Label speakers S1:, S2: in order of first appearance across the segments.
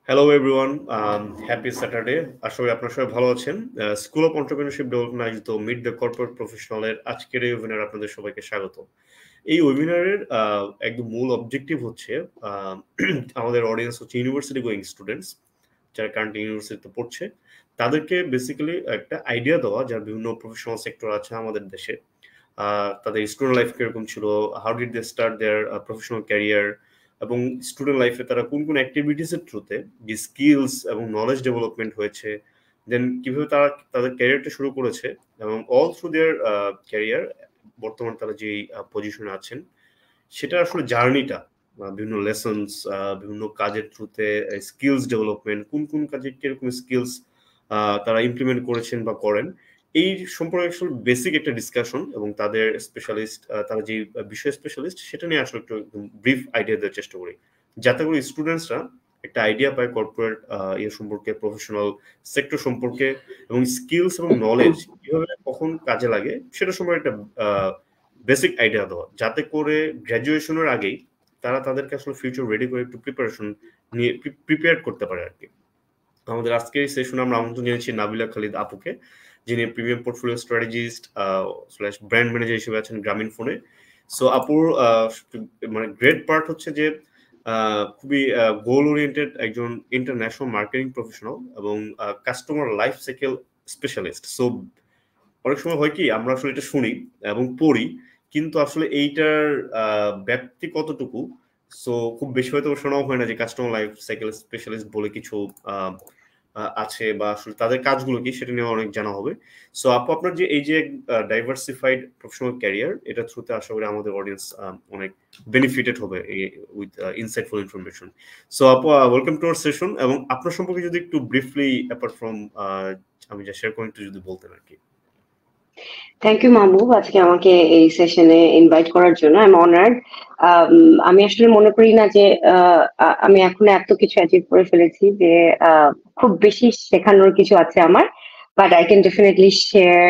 S1: Hello everyone, happy Saturday. আশা করি আপনারা সবাই ভালো আছেন। স্কুল অফ এন্টারপ্রেনারশিপ ডেভেলপমেন্ট আয়োজিত মিট দ্য কর্পোরেট প্রফেশনালের আজকের এই ওয়েবিনার আপনাদের সবাইকে স্বাগত। এই ওয়েবিনারের একদম মূল অবজেক্টিভ হচ্ছে আমাদের অডিয়েন্স হচ্ছে ইউনিভার্সিটি গোয়িং স্টুডেন্টস, যারা কারেন্ট ইউনিভার্সিটিতে পড়ছে, তাদেরকে বেসিক্যালি একটা আইডিয়া দেওয়া যার বিভিন্ন প্রফেশনাল সেক্টর আছে আমাদের দেশে, তাদের স্টুডেন্ট লাইফ কিরকম ছিল, how did they start their professional career, এবং স্টুডেন্ট লাইফে তারা কোন কোন অ্যাক্টিভিটিসের থ্রুতে যে স্কিলস এবং নলেজ ডেভেলপমেন্ট হয়েছে, দেন কিভাবে তারা তাদের ক্যারিয়ারটা শুরু করেছে, এবং অল থ্রু দেয়ার ক্যারিয়ার বর্তমান তারা যে পজিশনে আছেন সেটা আসলে জার্নিটা, বিভিন্ন লেসনস, বিভিন্ন কাজের থ্রুতে স্কিলস ডেভেলপমেন্ট, কোন কোন কাজে কিরকম স্কিলস তারা ইমপ্লিমেন্ট করেছেন বা করেন, এই সম্পর্কে আসলে বেসিক একটা ডিসকাশন, এবং তাদের স্পেশালিস্ট, তারা যে বিষয় স্পেশালিস্ট সেটা নিয়ে আসলে একটু ব্রিফ আইডিয়া দেওয়ার চেষ্টা করি, যাতে করে স্টুডেন্টসরা একটা আইডিয়া পায় কর্পোরেট ইয়ে সম্পর্কে, প্রফেশনাল সেক্টর সম্পর্কে, এবং স্কিলস এবং নলেজ কিভাবে কখন কাজে লাগে সেটা সম্পর্কে একটা বেসিক আইডিয়া দেওয়া, যাতে করে গ্র্যাজুয়েশনের আগেই তারা তাদেরকে আসলে ফিউচার রেডি করে একটু প্রিপারেশন নিয়ে প্রিপেয়ার করতে পারে আর কি। আমাদের আজকের এই সেশনে আমরা আমন্ত্রণ জানিয়েছি নাবিলা খালিদ আপুকে, যিনি premium portfolio strategist slash brand manager হিসেবে আছেন গ্রামীণ ফোনে। সো আপুর মানে গ্রেট পার্ট হচ্ছে যে খুবই গোল ওরিয়েন্টেড একজন ইন্টারন্যাশনাল মার্কেটিং প্রফেশনাল এবং customer life cycle specialist. So অনেক সময় হয় কি আমরা আসলে এটা শুনি এবং পড়ি, কিন্তু আসলে এইটার ব্যাপ্তি কতটুকু, সো খুব বেশি হয়তো শোনাও হয় না যে কাস্টমার লাইফ সাইকেল স্পেশালিস্ট বলে কিছু আছে, বা আসলে তাদের কাজগুলো কি সেটা নিয়ে অনেক জানা হবে। সো আপু, আপনার যে এই যে ডাইভার্সিফাইড প্রফেশনাল ক্যারিয়ার, এটা থ্রুতে আশা করি আমাদের অডিয়েন্স অনেক বেনিফিটেড হবে উইথ ইনসাইটফুল ইনফরমেশন। সো আপু, ওয়েলকাম টু আওয়ার সেশন, এবং আপনার সম্পর্কে যদি একটু ব্রিফলি অ্যাপার্ট ফ্রম আমি যা শেয়ার করেন একটু যদি বলতেন আর কি।
S2: থ্যাংক ইউ মাহবুব, আজকে আমাকে এই সেশনে ইনভাইট করার জন্য। I am honoured. আমি আসলে মনে করি না যে আমি এখন এত কিছু অ্যাচিভ করে ফেলেছি যে খুব বেশি শেখানোর কিছু আছে আমার, but I can definitely share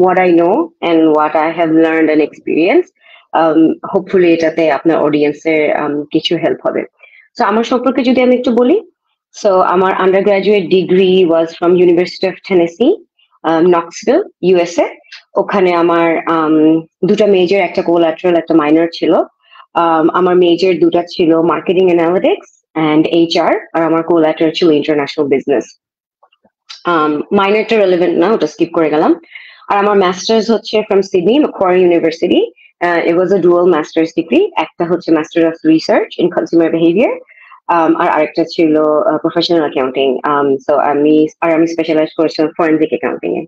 S2: what I know and what I have learned and experience. Hopefully এটাতে আপনার অডিয়েন্সের কিছু হেল্প হবে। সো আমার সম্পর্কে যদি আমি একটু বলি, সো আমার under graduate degree was from university of Tennessee, Knoxville, USA. ওখানে আমার দুটা মেজর, একটা কোলাটারাল, একটা মাইনর ছিল। আমার মেজর দুটা ছিল মার্কেটিং অ্যানালিটিক্স অ্যান্ড এইচআর, আর আমার কোলাটারাল ছিল ইন্টারন্যাশনাল বিজনেস। মাইনরটা রেলেভেন্ট না, ওটা স্কিপ করে গেলাম। আর আমার মাস্টার্স হচ্ছে from Sydney Macquarie university. It was a dual masters degree. একটা হচ্ছে master of research in consumer behaviour, আর আরেকটা ছিল প্রফেশনাল অ্যাকাউন্টিং। সো আমি স্পেশালাইজ করেছিলাম ফরেনসিক অ্যাকাউন্টিং এ।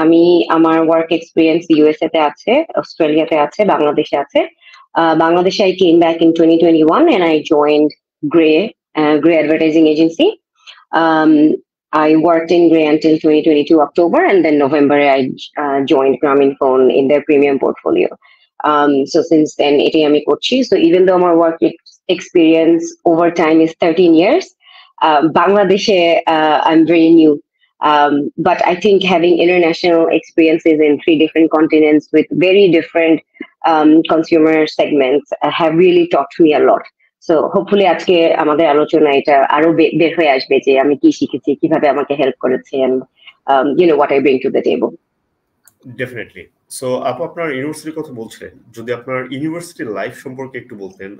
S2: আমি আমার ওয়ার্ক এক্সপিরিয়েন্স ইউএসএ তে আছে, অস্ট্রেলিয়াতে আছে, বাংলাদেশে আছে। বাংলাদেশে I came back in 2021 and I joined Gray Advertising Agency. I worked in Gray until 2022 October, and then November I joined Grameenphone in their premium portfolio. So since then, এটি আমি করছি. So even though my work experience over time is 13 years, Bangladeshe I'm very new. But I think having international experiences in 3 different continents with very different consumer segments have really taught me a lot. So hopefully আজকে আমাদের আলোচনা এটা আরো বের হয়ে আসবে যে আমি কি শিখেছি, কিভাবে আমাকে হেল্প করেছে, and what I bring to the table.
S1: Definitely. So আপু, আপনার ইউনিভার্সিটির কথা বলছিলেন, যদি আপনার ইউনিভার্সিটি লাইফ সম্পর্কে একটু বলতেন।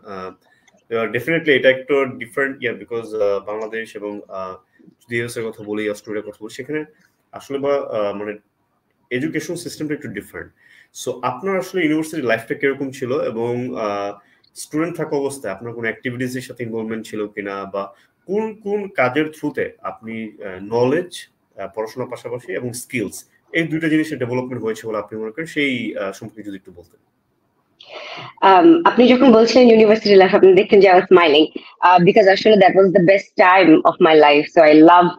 S1: ডেফিনেটলি এটা একটু ডিফারেন্ট বিকজ বাংলাদেশ এবং যদি ইউএস এর কথা বলি, অস্ট্রেলিয়ার কথা বলি, সেখানে আসলে বা মানে এডুকেশন সিস্টেমটা একটু ডিফারেন্ট। সো আপনার আসলে ইউনিভার্সিটি লাইফটা কিরকম ছিল, এবং স্টুডেন্ট থাকা অবস্থায় আপনার কোনো অ্যাক্টিভিটিসের সাথে ইনভলভমেন্ট ছিল কিনা, বা কোন কোন কাজের থ্রুতে আপনি নলেজ, পড়াশোনার পাশাপাশি, এবং স্কিলস, এই দুইটা জিনিসের ডেভেলপমেন্ট হয়েছে বলে আপনি মনে করেন, সেই সম্পর্কে যদি একটু বলতেন।
S2: আপনি যখন বলছিলেন ইউনিভার্সিটি লাইফ, আপনি দেখতেন যে I was smiling because আসলে that was the best time of my life, so I love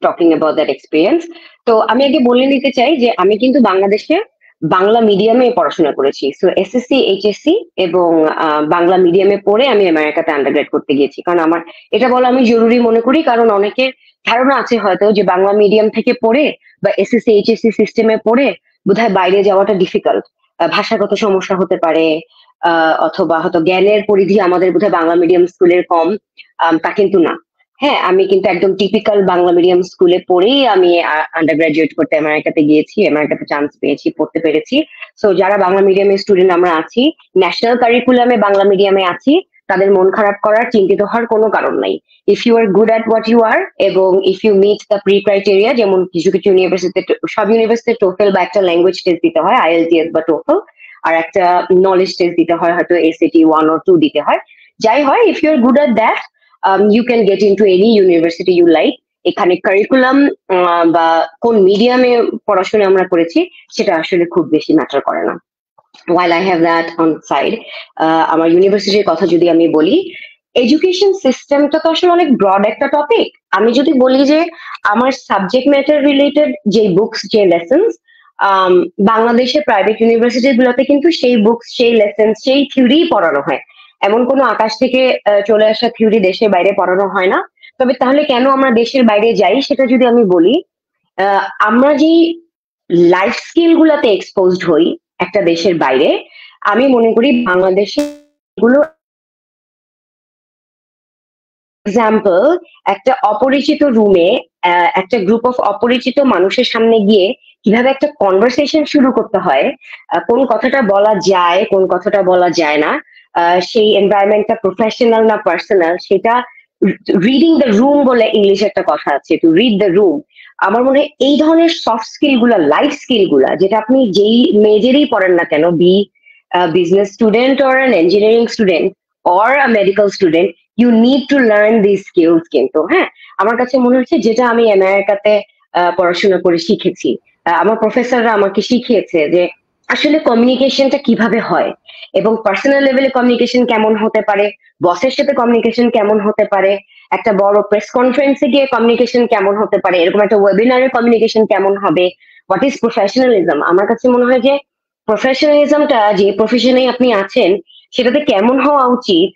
S2: talking about that experience. তো আমি আগে বলে নিতে চাই যে আমি কিন্তু বাংলাদেশে বাংলা মিডিয়ামে পড়াশোনা করেছি। সো এসএসসি, এইচএসসি এবং বাংলা মিডিয়ামে পড়ে আমি আমেরিকাতে আন্ডারগ্রেড করতে গিয়েছি। কারণ আমার এটা বলা আমি জরুরি মনে করি, কারণ অনেকের ধারণা আছে হয়তো যে বাংলা মিডিয়াম থেকে পড়ে বা এসএসসি, এইচএসসি সিস্টেমে পড়ে বোধহয় বাইরে যাওয়াটা ডিফিকাল্ট, ভাষাগত সমস্যা হতে পারে, অথবা হয়তো জ্ঞানের পরিধি আমাদের বোধহয় বাংলা মিডিয়াম স্কুলের কম। তা কিন্তু না। হ্যাঁ, আমি কিন্তু একদম টিপিক্যাল বাংলা মিডিয়াম স্কুলে পড়েই আমি আন্ডার গ্রাজুয়েট করতে আমেরিকাতে গিয়েছি, আমেরিকাতে চান্স পেয়েছি, পড়তে পেরেছি। সো যারা বাংলা মিডিয়ামের স্টুডেন্ট আমরা আছি, ন্যাশনাল কারিকুলামে বাংলা মিডিয়ামে আছি, তাদের মন খারাপ করার, চিন্তিত হওয়ার কোনো কারণ নাই। If you are good at what you are, এবং if you meet the pre criteria, যেমন কিছু কিছু ইউনিভার্সিটিতে, সব ইউনিভার্সিটিতে টোফেল বা একটা ল্যাঙ্গুয়েজ টেস্ট দিতে হয়, আইএলটিএস বা টোফেল, আর একটা নলেজ টেস্ট দিতে হয়, হয়তো এসএটি 1 or 2 দিতে হয়। যাই হয়, if you are good at that, you can get into any university you like. এখানে কারিকুলাম বা কোন মিডিয়ামে পড়াশোনা আমরা করেছি সেটা আসলে খুব বেশি ম্যাটার করে না। while I have that on side, আমার ইউনিভার্সিটির কথা যদি আমি বলি, এডুকেশন সিস্টেমটা তো আসলে অনেক ব্রড একটা টপিক। আমি যদি বলি যে আমার সাবজেক্ট ম্যাটার রিলেটেড যে বুকস, যে লেসন্স, বাংলাদেশের প্রাইভেট ইউনিভার্সিটি গুলোতে কিন্তু সেই বুকস, সেই লেসন্স, সেই থিওরি পড়ানো হয়। এমন কোনো আকাশ থেকে চলে আসা থিওরি দেশের বাইরে পড়ানো হয় না। তবে তাহলে কেন আমরা দেশের বাইরে যাই সেটা যদি আমি বলি, আমরা যেই লাইফ স্কিল গুলাতে এক্সপোজড হই একটা দেশের বাইরে, আমি মনে করি বাংলাদেশে এগুলো, এক্সাম্পল, একটা অপরিচিত রুমে একটা গ্রুপ অফ অপরিচিত মানুষের সামনে গিয়ে কিভাবে একটা কনভারসেশন শুরু করতে হয়, কোন কথাটা বলা যায়, কোন কথাটা বলা যায় না, সেই এনভায়রনমেন্টটা প্রফেশনাল না পার্সোনাল, সেটা রিডিং দ্য রুম বলে ইংলিশে একটা কথা আছে, টু রিড দ্য রুম। আমার মনে হয় এই ধরনের সফট স্কিল গুলা, লাইফ স্কিল গুলা, যেটা আপনি যেই মেজরেই পড়েন না কেন, be business student or an engineering student or a medical student, you need to learn this skills. কিন্তু হ্যাঁ, আমার কাছে মনে হচ্ছে যেটা আমি আমেরিকাতে পড়াশোনা করে শিখেছি, আমার প্রফেসররা আমাকে শিখিয়েছে যে আসলে কমিউনিকেশনটা কিভাবে হয়, এবং পার্সোনাল লেভেলে কমিউনিকেশন কেমন হতে পারে, বসের সাথে কমিউনিকেশন কেমন হতে পারে, একটা বড় প্রেস কনফারেন্সে গিয়ে কমিউনিকেশন কেমন হতে পারে, এরকম একটা ওয়েবিনারে কমিউনিকেশন কেমন হবে, হোয়াট ইজ প্রফেশনালিজম। আমার কাছে মনে হয় যে প্রফেশনালিজমটা যে প্রফেশনে আপনি আছেন সেটাতে কেমন হওয়া উচিত,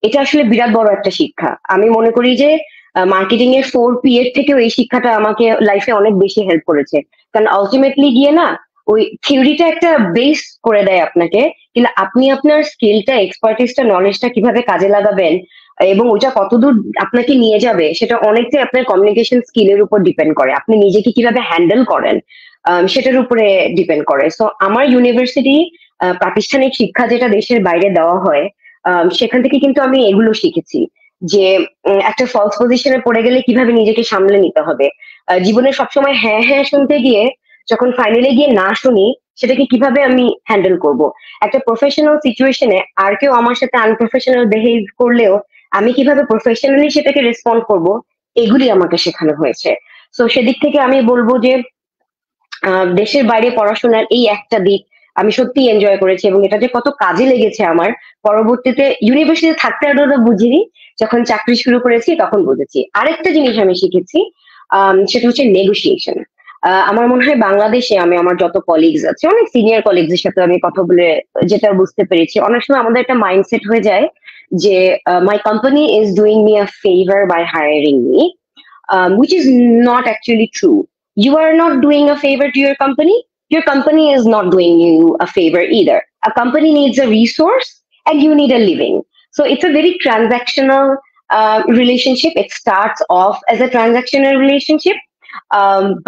S2: এটা আসলে বিরাট বড় একটা শিক্ষা। আমি মনে করি যে মার্কেটিং এর 4P এর থেকেও এই শিক্ষাটা আমাকে লাইফে অনেক বেশি হেল্প করেছে। কারণ আলটিমেটলি গিয়ে না, ওই থিওরিটা একটা বেস করে দেয় আপনাকে, কিন্তু আপনি আপনার স্কিলটা, এক্সপার্টিসটা, নলেজটা কিভাবে কাজে লাগাবেন এবং ওটা কতদূর আপনাকে নিয়ে যাবে, সেটা অনেকটাই আপনার কমিউনিকেশন স্কিলের উপর ডিপেন্ড করে। আপনি নিজেকে কিভাবে হ্যান্ডেল করেন সেটার উপরে ডিপেন্ড করে। সো আমার ইউনিভার্সিটি, প্রাতিষ্ঠানিক শিক্ষা যেটা দেশের বাইরে দেওয়া হয়, সেখান থেকে কিন্তু আমি এগুলো শিখেছি যে একটা ফলস পজিশনে পড়ে গেলে কিভাবে নিজেকে সামলে নিতে হবে, জীবনে সবসময় হ্যাঁ হ্যাঁ শুনতে গিয়ে যখন ফাইনালি গিয়ে না শুনি, সেটাকে কিভাবে আমি হ্যান্ডেল করব। একটা প্রফেশনাল সিচুয়েশনে আর কেউ আমার সাথে আনপ্রফেশনাল বিহেভ করলেও আমি কিভাবে প্রফেশনালি সেটাকে রেসপন্ড করব, এগুলি আমাকে শেখানো হয়েছে। তো সেদিক থেকে আমি বলবো যে দেশের বাইরে পড়াশোনার এই একটা দিক আমি সত্যি এনজয় করেছি, এবং এটা যে কত কাজে লেগেছে আমার পরবর্তীতে ইউনিভার্সিটিতে থাকতে আরো বুঝিনি, যখন চাকরি শুরু করেছি তখন বুঝেছি। আরেকটা জিনিস আমি শিখেছি, সেটা হচ্ছে নেগোসিয়েশন। আমার মনে হয় বাংলাদেশে আমি আমার যত কলিগস আছে, অনেক সিনিয়র কলিগসের সাথে আমি কথা বলে যেটা বুঝতে পেরেছি, অনেক সময় আমাদের একটা মাইন্ডসেট হয়ে যায় যে my company is doing me a favour by hiring me, which is not actually true. You are not doing a favor to your company. Your company is not doing you a favor either. A company needs a resource and you need a living. So it's a very transactional relationship. It starts off as a transactional relationship,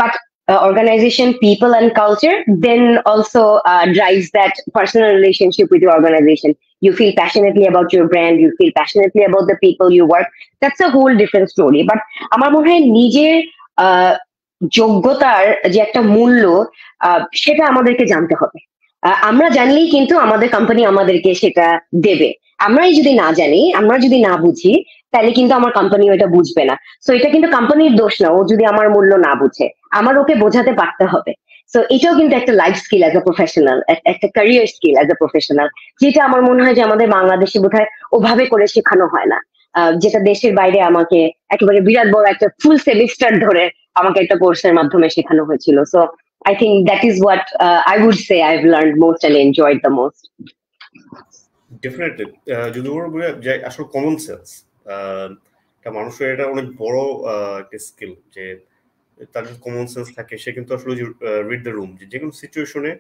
S2: but organization, people, and culture then also drives that personal relationship with your organization. You feel passionately about your brand, you feel passionately about the people you work. That's a whole different story. But আমার মনে হয় নিজের আহ, যোগ্যতার যে একটা মূল্য, সেটা আমাদেরকে জানতে হবে। আমরা জানলেই কিন্তু আমাদের কোম্পানি আমাদেরকে সেটা দেবে। আমরাই যদি না জানি, আমরা যদি না বুঝি, তাহলে কিন্তু আমার কোম্পানি ওটা বুঝবে না। সো এটা কিন্তু কোম্পানির দোষ না, ও যদি আমার মূল্য না বুঝে, আমার ওকে বোঝাতে পারতে হবে। সো এটাও কিন্তু একটা life skill as a professional, একটা career skill as a professional, যেটা আমার মনে হয় যে আমাদের বাংলাদেশে বোধহয় ওভাবে করে শেখানো হয় না। যেটা দেশের বাইরে আমাকে একেবারে বিরাট বড় একটা ফুল সেমিস্টার ধরে আমাকে একটা কোর্সের মাধ্যমে শেখানো হয়েছিল। So I think that is what I would say I've learned most and enjoyed the most.
S1: Definitely, যদি ওরা বলে যে আসলে কমন সেন্স, একটা মানুষের এটা অনেক বড় একটা স্কিল, যে তার যদি কমন সেন্স থাকে সে কিন্তু আসলে রিড দ্য রুম, যে কোনো সিচুয়েশনে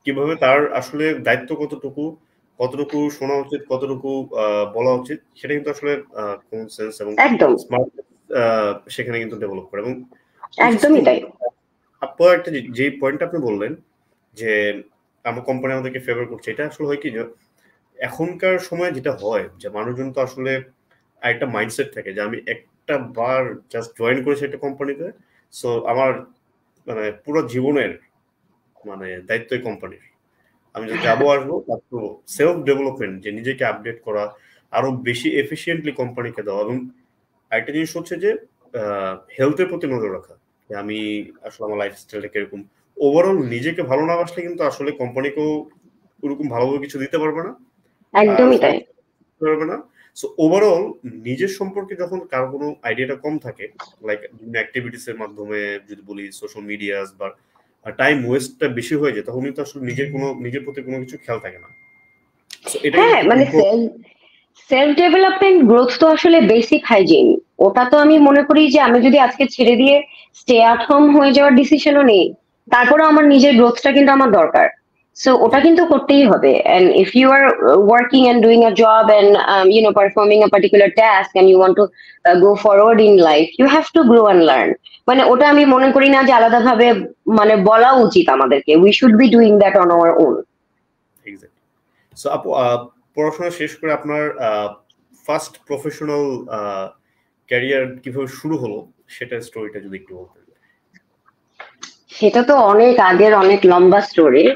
S1: কিভাবে তার আসলে দায়িত্ব কতটুকু, কতটুকু শোনা উচিত, কতটুকু বলা উচিত, সেটা কিন্তু আসলে কমন সেন্স এবং
S2: একদম
S1: স্মার্ট সেখানে কিন্তু ডেভেলপ করে। এবং
S2: একদমই তাই।
S1: আপনার একটা যে পয়েন্ট আপনি বললেন যে আমার কোম্পানি আমাদেরকে ফেভার করছে, এটা আসলে হয় কি যে এখনকার সময় যেটা হয় যে মানুষজন তো আসলে একটা মাইন্ডসেট থাকে যে আমি একটা বার জাস্ট জয়েন করেছি একটা কোম্পানিতে, সো আমার মানে পুরো জীবনের মানে দায়িত্বই কোম্পানির, আমি যে যাবো আসবো, তারপর সেলফ ডেভেলপমেন্ট, যে নিজেকে আপডেট করা, আরো বেশি এফিসিয়েন্টলি কোম্পানিকে দেওয়া। এবং আরেকটা জিনিস হচ্ছে যে হেলথের প্রতি নজর রাখা, যে আমি আসলে আমার লাইফস্টাইলটা কিরকম, ওভারঅল নিজেকে ভালো না বাসলে কিন্তু আসলে কোম্পানিকেও ওরকম ভালোভাবে কিছু দিতে পারবে না,
S2: একদমই তাই।
S1: পারবে না। সো ওভারঅল নিজের সম্পর্কে যখন কারো কোনো আইডিয়াটা কম থাকে, লাইক বিভিন্ন অ্যাক্টিভিটিস এর মাধ্যমে যদি বলি সোশ্যাল মিডিয়াস বা টাইম ওয়েস্টটা বেশি হয়ে যায়, তখন কিন্তু আসলে নিজের প্রতি কোনো কিছু খেয়াল থাকে না। সো এটা
S2: হ্যাঁ, মানে সেলফ ডেভেলপমেন্ট গ্রোথ তো আসলে বেসিক হাইজিন। ওটা তো আমি মনে করি যে আমি যদি আজকে ছেড়ে দিয়ে স্টে অ্যাট হোম হয়ে যাওয়ার ডিসিশনও নেই, তারপরেও আমার নিজের গ্রোথটা কিন্তু আমার দরকার। সো ওটা কিন্তু করতেই হবে। And if you are working and doing a job and performing a particular task and you want to go forward in life, you have to grow and learn. মানে ওটা আমি মনে করি না যে আলাদাভাবে মানে বলা উচিত আমাদেরকে। We should be doing that on our own.
S1: Exactly. So আপু, পড়াশোনা শেষ করে আপনার ফার্স্ট প্রফেশনাল ক্যারিয়ার কিভাবে শুরু হলো, সেটা স্টোরিটা যদি একটু বলতেন।
S2: সেটা তো অনেক আগের, অনেক লম্বা স্টোরি।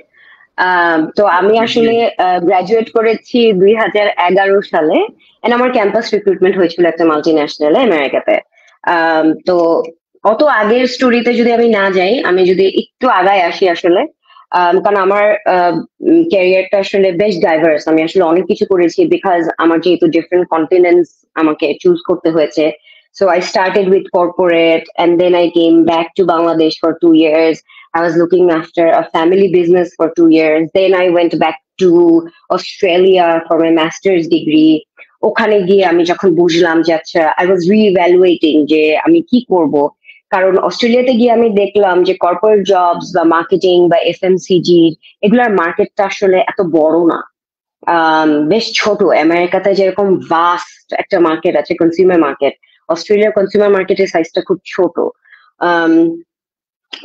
S2: তো আমি আসলে গ্রাজুয়েট করেছি 2011 সালে, এন্ড আমার ক্যাম্পাস রিক্রুটমেন্ট হয়েছিল একটা মাল্টি ন্যাশনালে আমেরিকাতে। তো অত আগের স্টোরিতে যদি আমি না যাই, আমি যদি একটু আগায় আসি আসলে, কারণ আমার ক্যারিয়ারটা আসলে বেশ ডাইভার্স। আমি আসলে অনেক কিছু করেছি, বিকজ আমার যেহেতু ডিফারেন্ট কন্টিনেন্টস আমাকে চুজ করতে হয়েছে। So I started with corporate, and then I came back to Bangladesh for 2 years. I was looking after a family business for 2 years. Then I went back to Australia for my master's degree. ওখানে গিয়ে আমি যখন বুঝলাম যে আচ্ছা, I was re-evaluating যে আমি কি করব। কারণ অস্ট্রেলিয়াতে গিয়ে আমি দেখলাম যে কর্পোরেট জবস বা মার্কেটিং বা এফএমসিজি এগুলার মার্কেটটা আসলে এত বড় না, বেশ ছোট। আমেরিকাতে যেরকম ভাস্ট একটা মার্কেট আছে, কনজিউমার মার্কেট, অস্ট্রেলিয়ার কনজিউমার মার্কেটের সাইজটা খুব ছোট।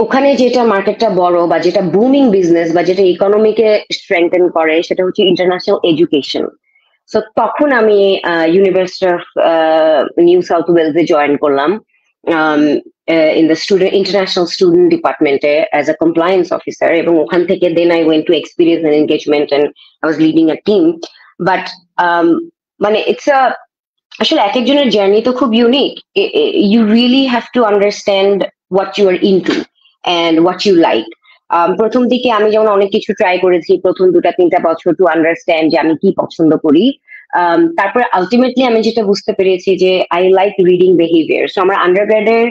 S2: ওখানে যেটা মার্কেটটা বড় বা যেটা বুমিং বিজনেস বা যেটা ইকোনমিকে স্ট্রেংথেন করে, সেটা হচ্ছে ইন্টারন্যাশনাল এডুকেশন। সো তখন আমি ইউনিভার্সিটি অফ নিউ সাউথ ওয়েলসে জয়েন করলাম in the international student department as a compliance officer, এবং ওখান থেকে then I went to experience and engagement and I was leading a team. But মানে it's a আসলে এক একজনের জার্নি তো খুব unique. You really have to understand what you are into and what you like. প্রথম দিকে আমি যেমন অনেক কিছু ট্রাই করেছি প্রথম 2-3 বছর টু আন্ডারস্ট্যান্ড যে আমি কি পছন্দ করি। তারপরে আলটিমেটলি আমি যেটা বুঝতে পেরেছি যে I like reading behaviour. So আমার আন্ডারগ্রেডের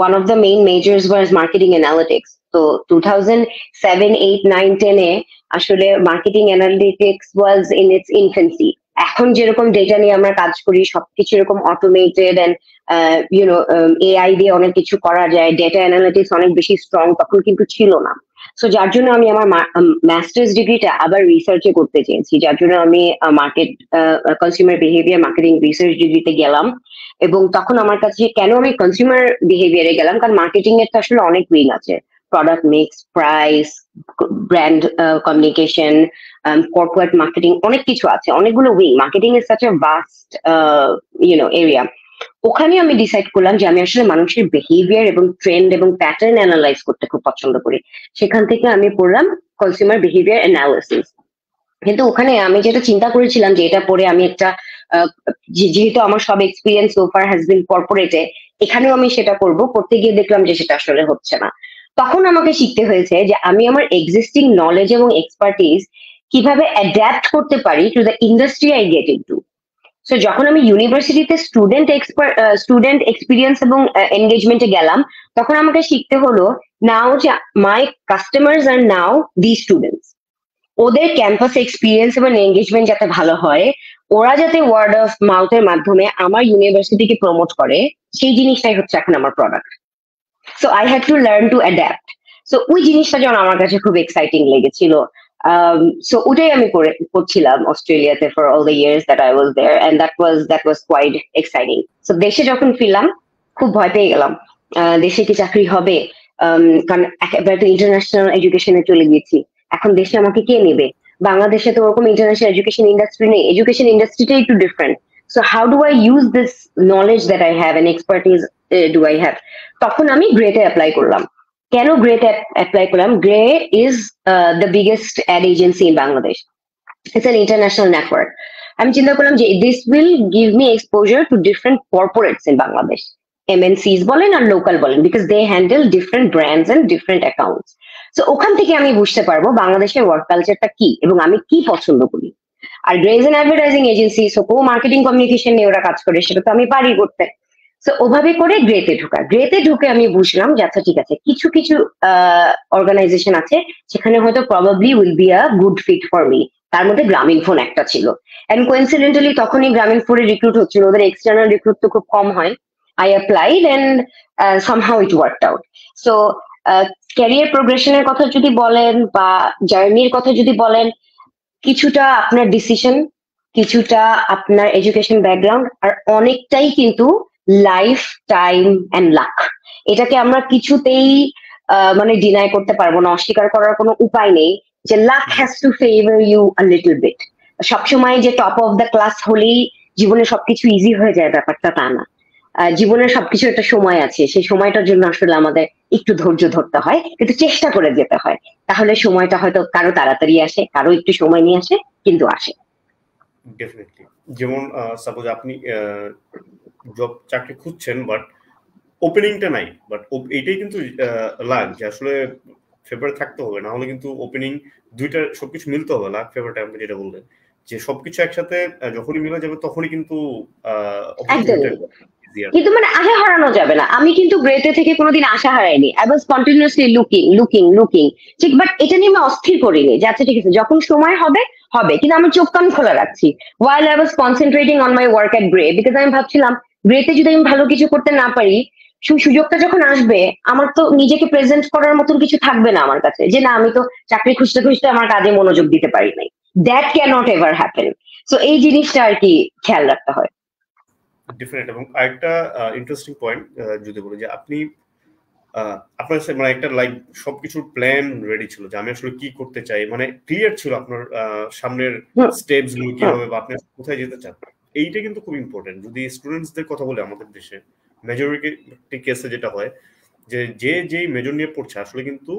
S2: one of the main majors was marketing analytics. So 2007, 8, 9, 10 আসলে marketing analytics was in its infancy. এখন যেরকম ডেটা নিয়ে আমরা কাজ করি, সবকিছু এরকম অটোমেটেড এন্ড এআই দিয়ে অনেক কিছু করা যায়, ডেটা অ্যানালিটিক্স অনেক বেশি স্ট্রং তখন কিন্তু ছিল না। সো যার জন্য আমি আমার মাস্টার্স ডিগ্রিটা আবার রিসার্চে করতে চেয়েছি, যার জন্য আমি market consumer behaviour marketing research ডিগ্রিতে গেলাম। এবং তখন আমার কাছে কেন আমি কনজিউমার বিহেভিয়ারে গেলাম, কারণ মার্কেটিং এর তো আসলে অনেক উইং আছে, product mix, price, brand communication, corporate marketing, অনেক কিছু আছে, অনেকগুলো wing. Marketing is such a vast area. ওখানে আমি ডিসাইড করলাম যে আমি আসলে মানুষের বিহেভিয়ার এবং ট্রেন্ড এবং প্যাটার্ন অ্যানালাইজ করতে খুব পছন্দ করি। সেখান থেকে আমি পড়লাম কনজিউমার বিহেভিয়ার অ্যানালিসিস। কিন্তু ওখানে আমি যেটা চিন্তা করেছিলাম যে এটা পড়ে আমি একটা যেহেতু আমার সব এক্সপিরিয়েন্স সোফার হ্যাজ বিন কর্পোরেটে, এখানেও আমি সেটা করতে গিয়ে দেখলাম যে সেটা আসলে হচ্ছে না। তখন আমাকে শিখতে হয়েছে যে আমি আমার এক্সিস্টিং নলেজ এবং এক্সপার্টিস কিভাবে অ্যাডাপ্ট করতে পারি to the industry I get into. So যখন আমি ইউনিভার্সিটিতে স্টুডেন্ট এক্সপিরিয়েন্স এবং এনগেজমেন্টে গেলাম, তখন আমাকে শিখতে হলো নাও যে my customers are now the students. ওদের ক্যাম্পাস এক্সপিরিয়েন্স এবং এনগেজমেন্ট যাতে ভালো হয়, ওরা যাতে ওয়ার্ড অফ মাউথের মাধ্যমে আমার ইউনিভার্সিটিকে প্রমোট করে, সেই জিনিসটাই হচ্ছে এখন আমার product. So I had to learn to adapt. So ওই জিনিসটা যেন আমার কাছে খুব এক্সাইটিং লেগেছিল। সো ওটাই আমি করছিলাম অস্ট্রেলিয়াতে for all the years that I was there, and that was quite exciting. So দেশে যখন ফিরলাম খুব ভয় পেয়ে গেলাম, দেশে কি চাকরি হবে, কারণ একেবারে তো ইন্টারন্যাশনাল এডুকেশনে চলে গিয়েছি, এখন দেশে আমাকে কে নেবে? বাংলাদেশে তো ওরকম ইন্টারন্যাশনাল এডুকেশন ইন্ডাস্ট্রি নেই, এডুকেশন ইন্ডাস্ট্রিটাই একটু different. So how do I use this knowledge that I have and expertise do I have? তখন আমি গ্রেতে অ্যাপ্লাই করলাম। কেন গ্রেতে অ্যাপ্লাই করলাম? Grey is the biggest ad agency in Bangladesh, it's an international network. আমি চিন্তা করলাম যে this will give me exposure to different corporates in Bangladesh, MNCs বলেন আর লোকাল বলেন, because they handle different brands and different accounts. So ওখান থেকে আমি বুঝতে পারবো বাংলাদেশের ওয়ার্ক কালচারটা কি এবং আমি কি পছন্দ করি। আর Grey's and advertising agency, so marketing communication নিয়ে ওরা কাজ করে, সেটা তো আমি পারি করতে। সো ওভাবে করে গ্রেতে ঢুকে আমি বুঝলাম যে আচ্ছা ঠিক আছে, কিছু কিছু অর্গানাইজেশন আছে সেখানে হয়তো probably will be a good fit for me. তার মধ্যে গ্রামীণ ফোন একটা ছিল, এন্ড কোইন্সিডেন্টালি তখনই গ্রামীণ ফোনে রিক্রুট হচ্ছিল, ওদের এক্সটার্নাল রিক্রুট তো খুব কম হয়। I applied and somehow it worked out. So career প্রোগ্রেশনের কথা যদি বলেন বা জার্নির কথা যদি বলেন, কিছুটা আপনার ডিসিশন, কিছুটা আপনার এডুকেশন ব্যাকগ্রাউন্ড, আর অনেকটাই কিন্তু লাইফ টাইম এন্ড লাক। এটাকে আমরা কিছুতেই মানে ডিনাই করতে পারবো না, অস্বীকার করার কোনো উপায় নেই যে luck has to favour you a little bit. সবসময় যে টপ অফ দ্য ক্লাস হলেই জীবনে সবকিছু ইজি হয়ে যায় ব্যাপারটা তা না। জীবনের সবকিছু একটা সময় আছে, সেই সময়টার জন্য আসলে আমাদের একটু ধৈর্য ধরতে হয়, কিন্তু চেষ্টা করে যেতে হয়, তাহলে সময়টা হয়তো কারো তাড়াতাড়ি আসে, কারো একটু সময় নিয়ে আসে, কিন্তু আসে।
S1: ডেফিনেটলি। যেমন সাপোজ আপনি জব চাকরি খুঁজছেন বাট ওপেনিংটা নাই, বাট এইটাই কিন্তু লাগ যে আসলে ফেভার থাকতে হবে, না হলে কিন্তু ওপেনিং দুইটা সবকিছু মিলতে হবে। লাক ফেভার টাইম যেটা বললেন যে সবকিছু একসাথে যখনই মিলে যাবে তখনই কিন্তু
S2: কিন্তু মানে আশা হারানো যাবে না। আমি কিন্তু গ্রেতে থেকে কোনোদিন আশা হারাইনি, আই ওয়াজ কন্টিনিউয়াসলি লুকিং ঠিক, বাট এটা নিয়ে আমি অস্থির করিনি যে আচ্ছা ঠিক আছে যখন সময় হবে হবে, কিন্তু আমি চোখ কান খোলা রাখছি while I was concentrating on my work at Grey, because আমি ভাবছিলাম গ্রেতে যদি আমি ভালো কিছু করতে না পারি, সুযোগটা যখন আসবে আমার তো নিজেকে প্রেজেন্ট করার মতন কিছু থাকবে না আমার কাছে, যে না আমি তো চাকরি খুঁজতে খুঁজতে আমার কাজে মনোযোগ দিতে পারি নাই। That can not ever happen. So এই জিনিসটা আর কি খেয়াল রাখতে হয়।
S1: ডিফারেন্ট। এবং আরেকটা ইন্টারেস্টিং পয়েন্ট যদি বলি যে আপনি আপনার মানে একটা লাইক সবকিছুর প্ল্যান রেডি ছিল যে আমি আসলে কি করতে চাই, মানে ক্লিয়ার ছিল আপনার সামনের স্টেপস গুলো কি হবে বা আপনি কোথায় যেতে চান। এইটা কিন্তু খুব ইম্পর্টেন্ট। যদি স্টুডেন্টসদের কথা বলে আমাদের দেশে মেজরিটি কেসে যেটা হয় যে যেই মেজর নিয়ে পড়ছে আসলে কিন্তু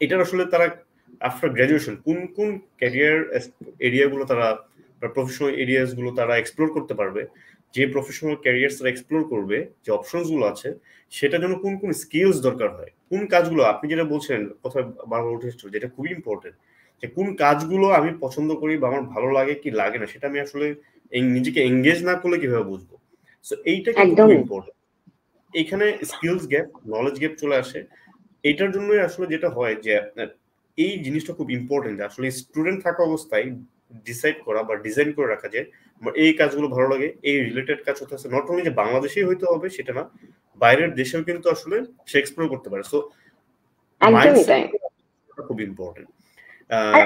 S1: এটার আসলে তারা আফটার গ্রাজুয়েশন কোন ক্যারিয়ার এরিয়াগুলো তারা প্রফেশনাল এরিয়াস গুলো তারা এক্সপ্লোর করতে পারবে, যে প্রফেশনাল ক্যারিয়ার তারা এক্সপ্লোর করবে, যে অপশনস গুলো আছে সেটার জন্য কোন কোন স্কিলস দরকার হয়, কোন কাজগুলো আপনি যেটা বলছেন কথা বারবার উঠে এসেছিল যেটা খুবই ইম্পর্টেন্ট, যে কোন কাজগুলো আমি পছন্দ করি বা আমার ভালো লাগে কি লাগে না সেটা আমি আসলে নিজেকে এঙ্গেজ না করলে কিভাবে বুঝবো। সো এইটা কিন্তু খুব ইম্পর্টেন্ট। এখানে স্কিলস গ্যাপ, নলেজ গ্যাপ চলে আসে। এটার জন্যই আসলে যেটা হয় যে এই জিনিসটা খুব ইম্পর্টেন্ট, আসলে স্টুডেন্ট থাকা অবস্থায় ডিসাইড করা বা ডিজাইন করে রাখা যে এই কাজগুলো ভালো লাগে, এই রিলেটেড কাজ হতে আছে, নট অনলি যে বাংলাদেশেই হইতে হবে সেটা না, বাইরের দেশেও কিন্তু আসলে সে এক্সপ্লোর করতে পারে। সো মাইন্ডসেট খুব ইম্পর্টেন্ট।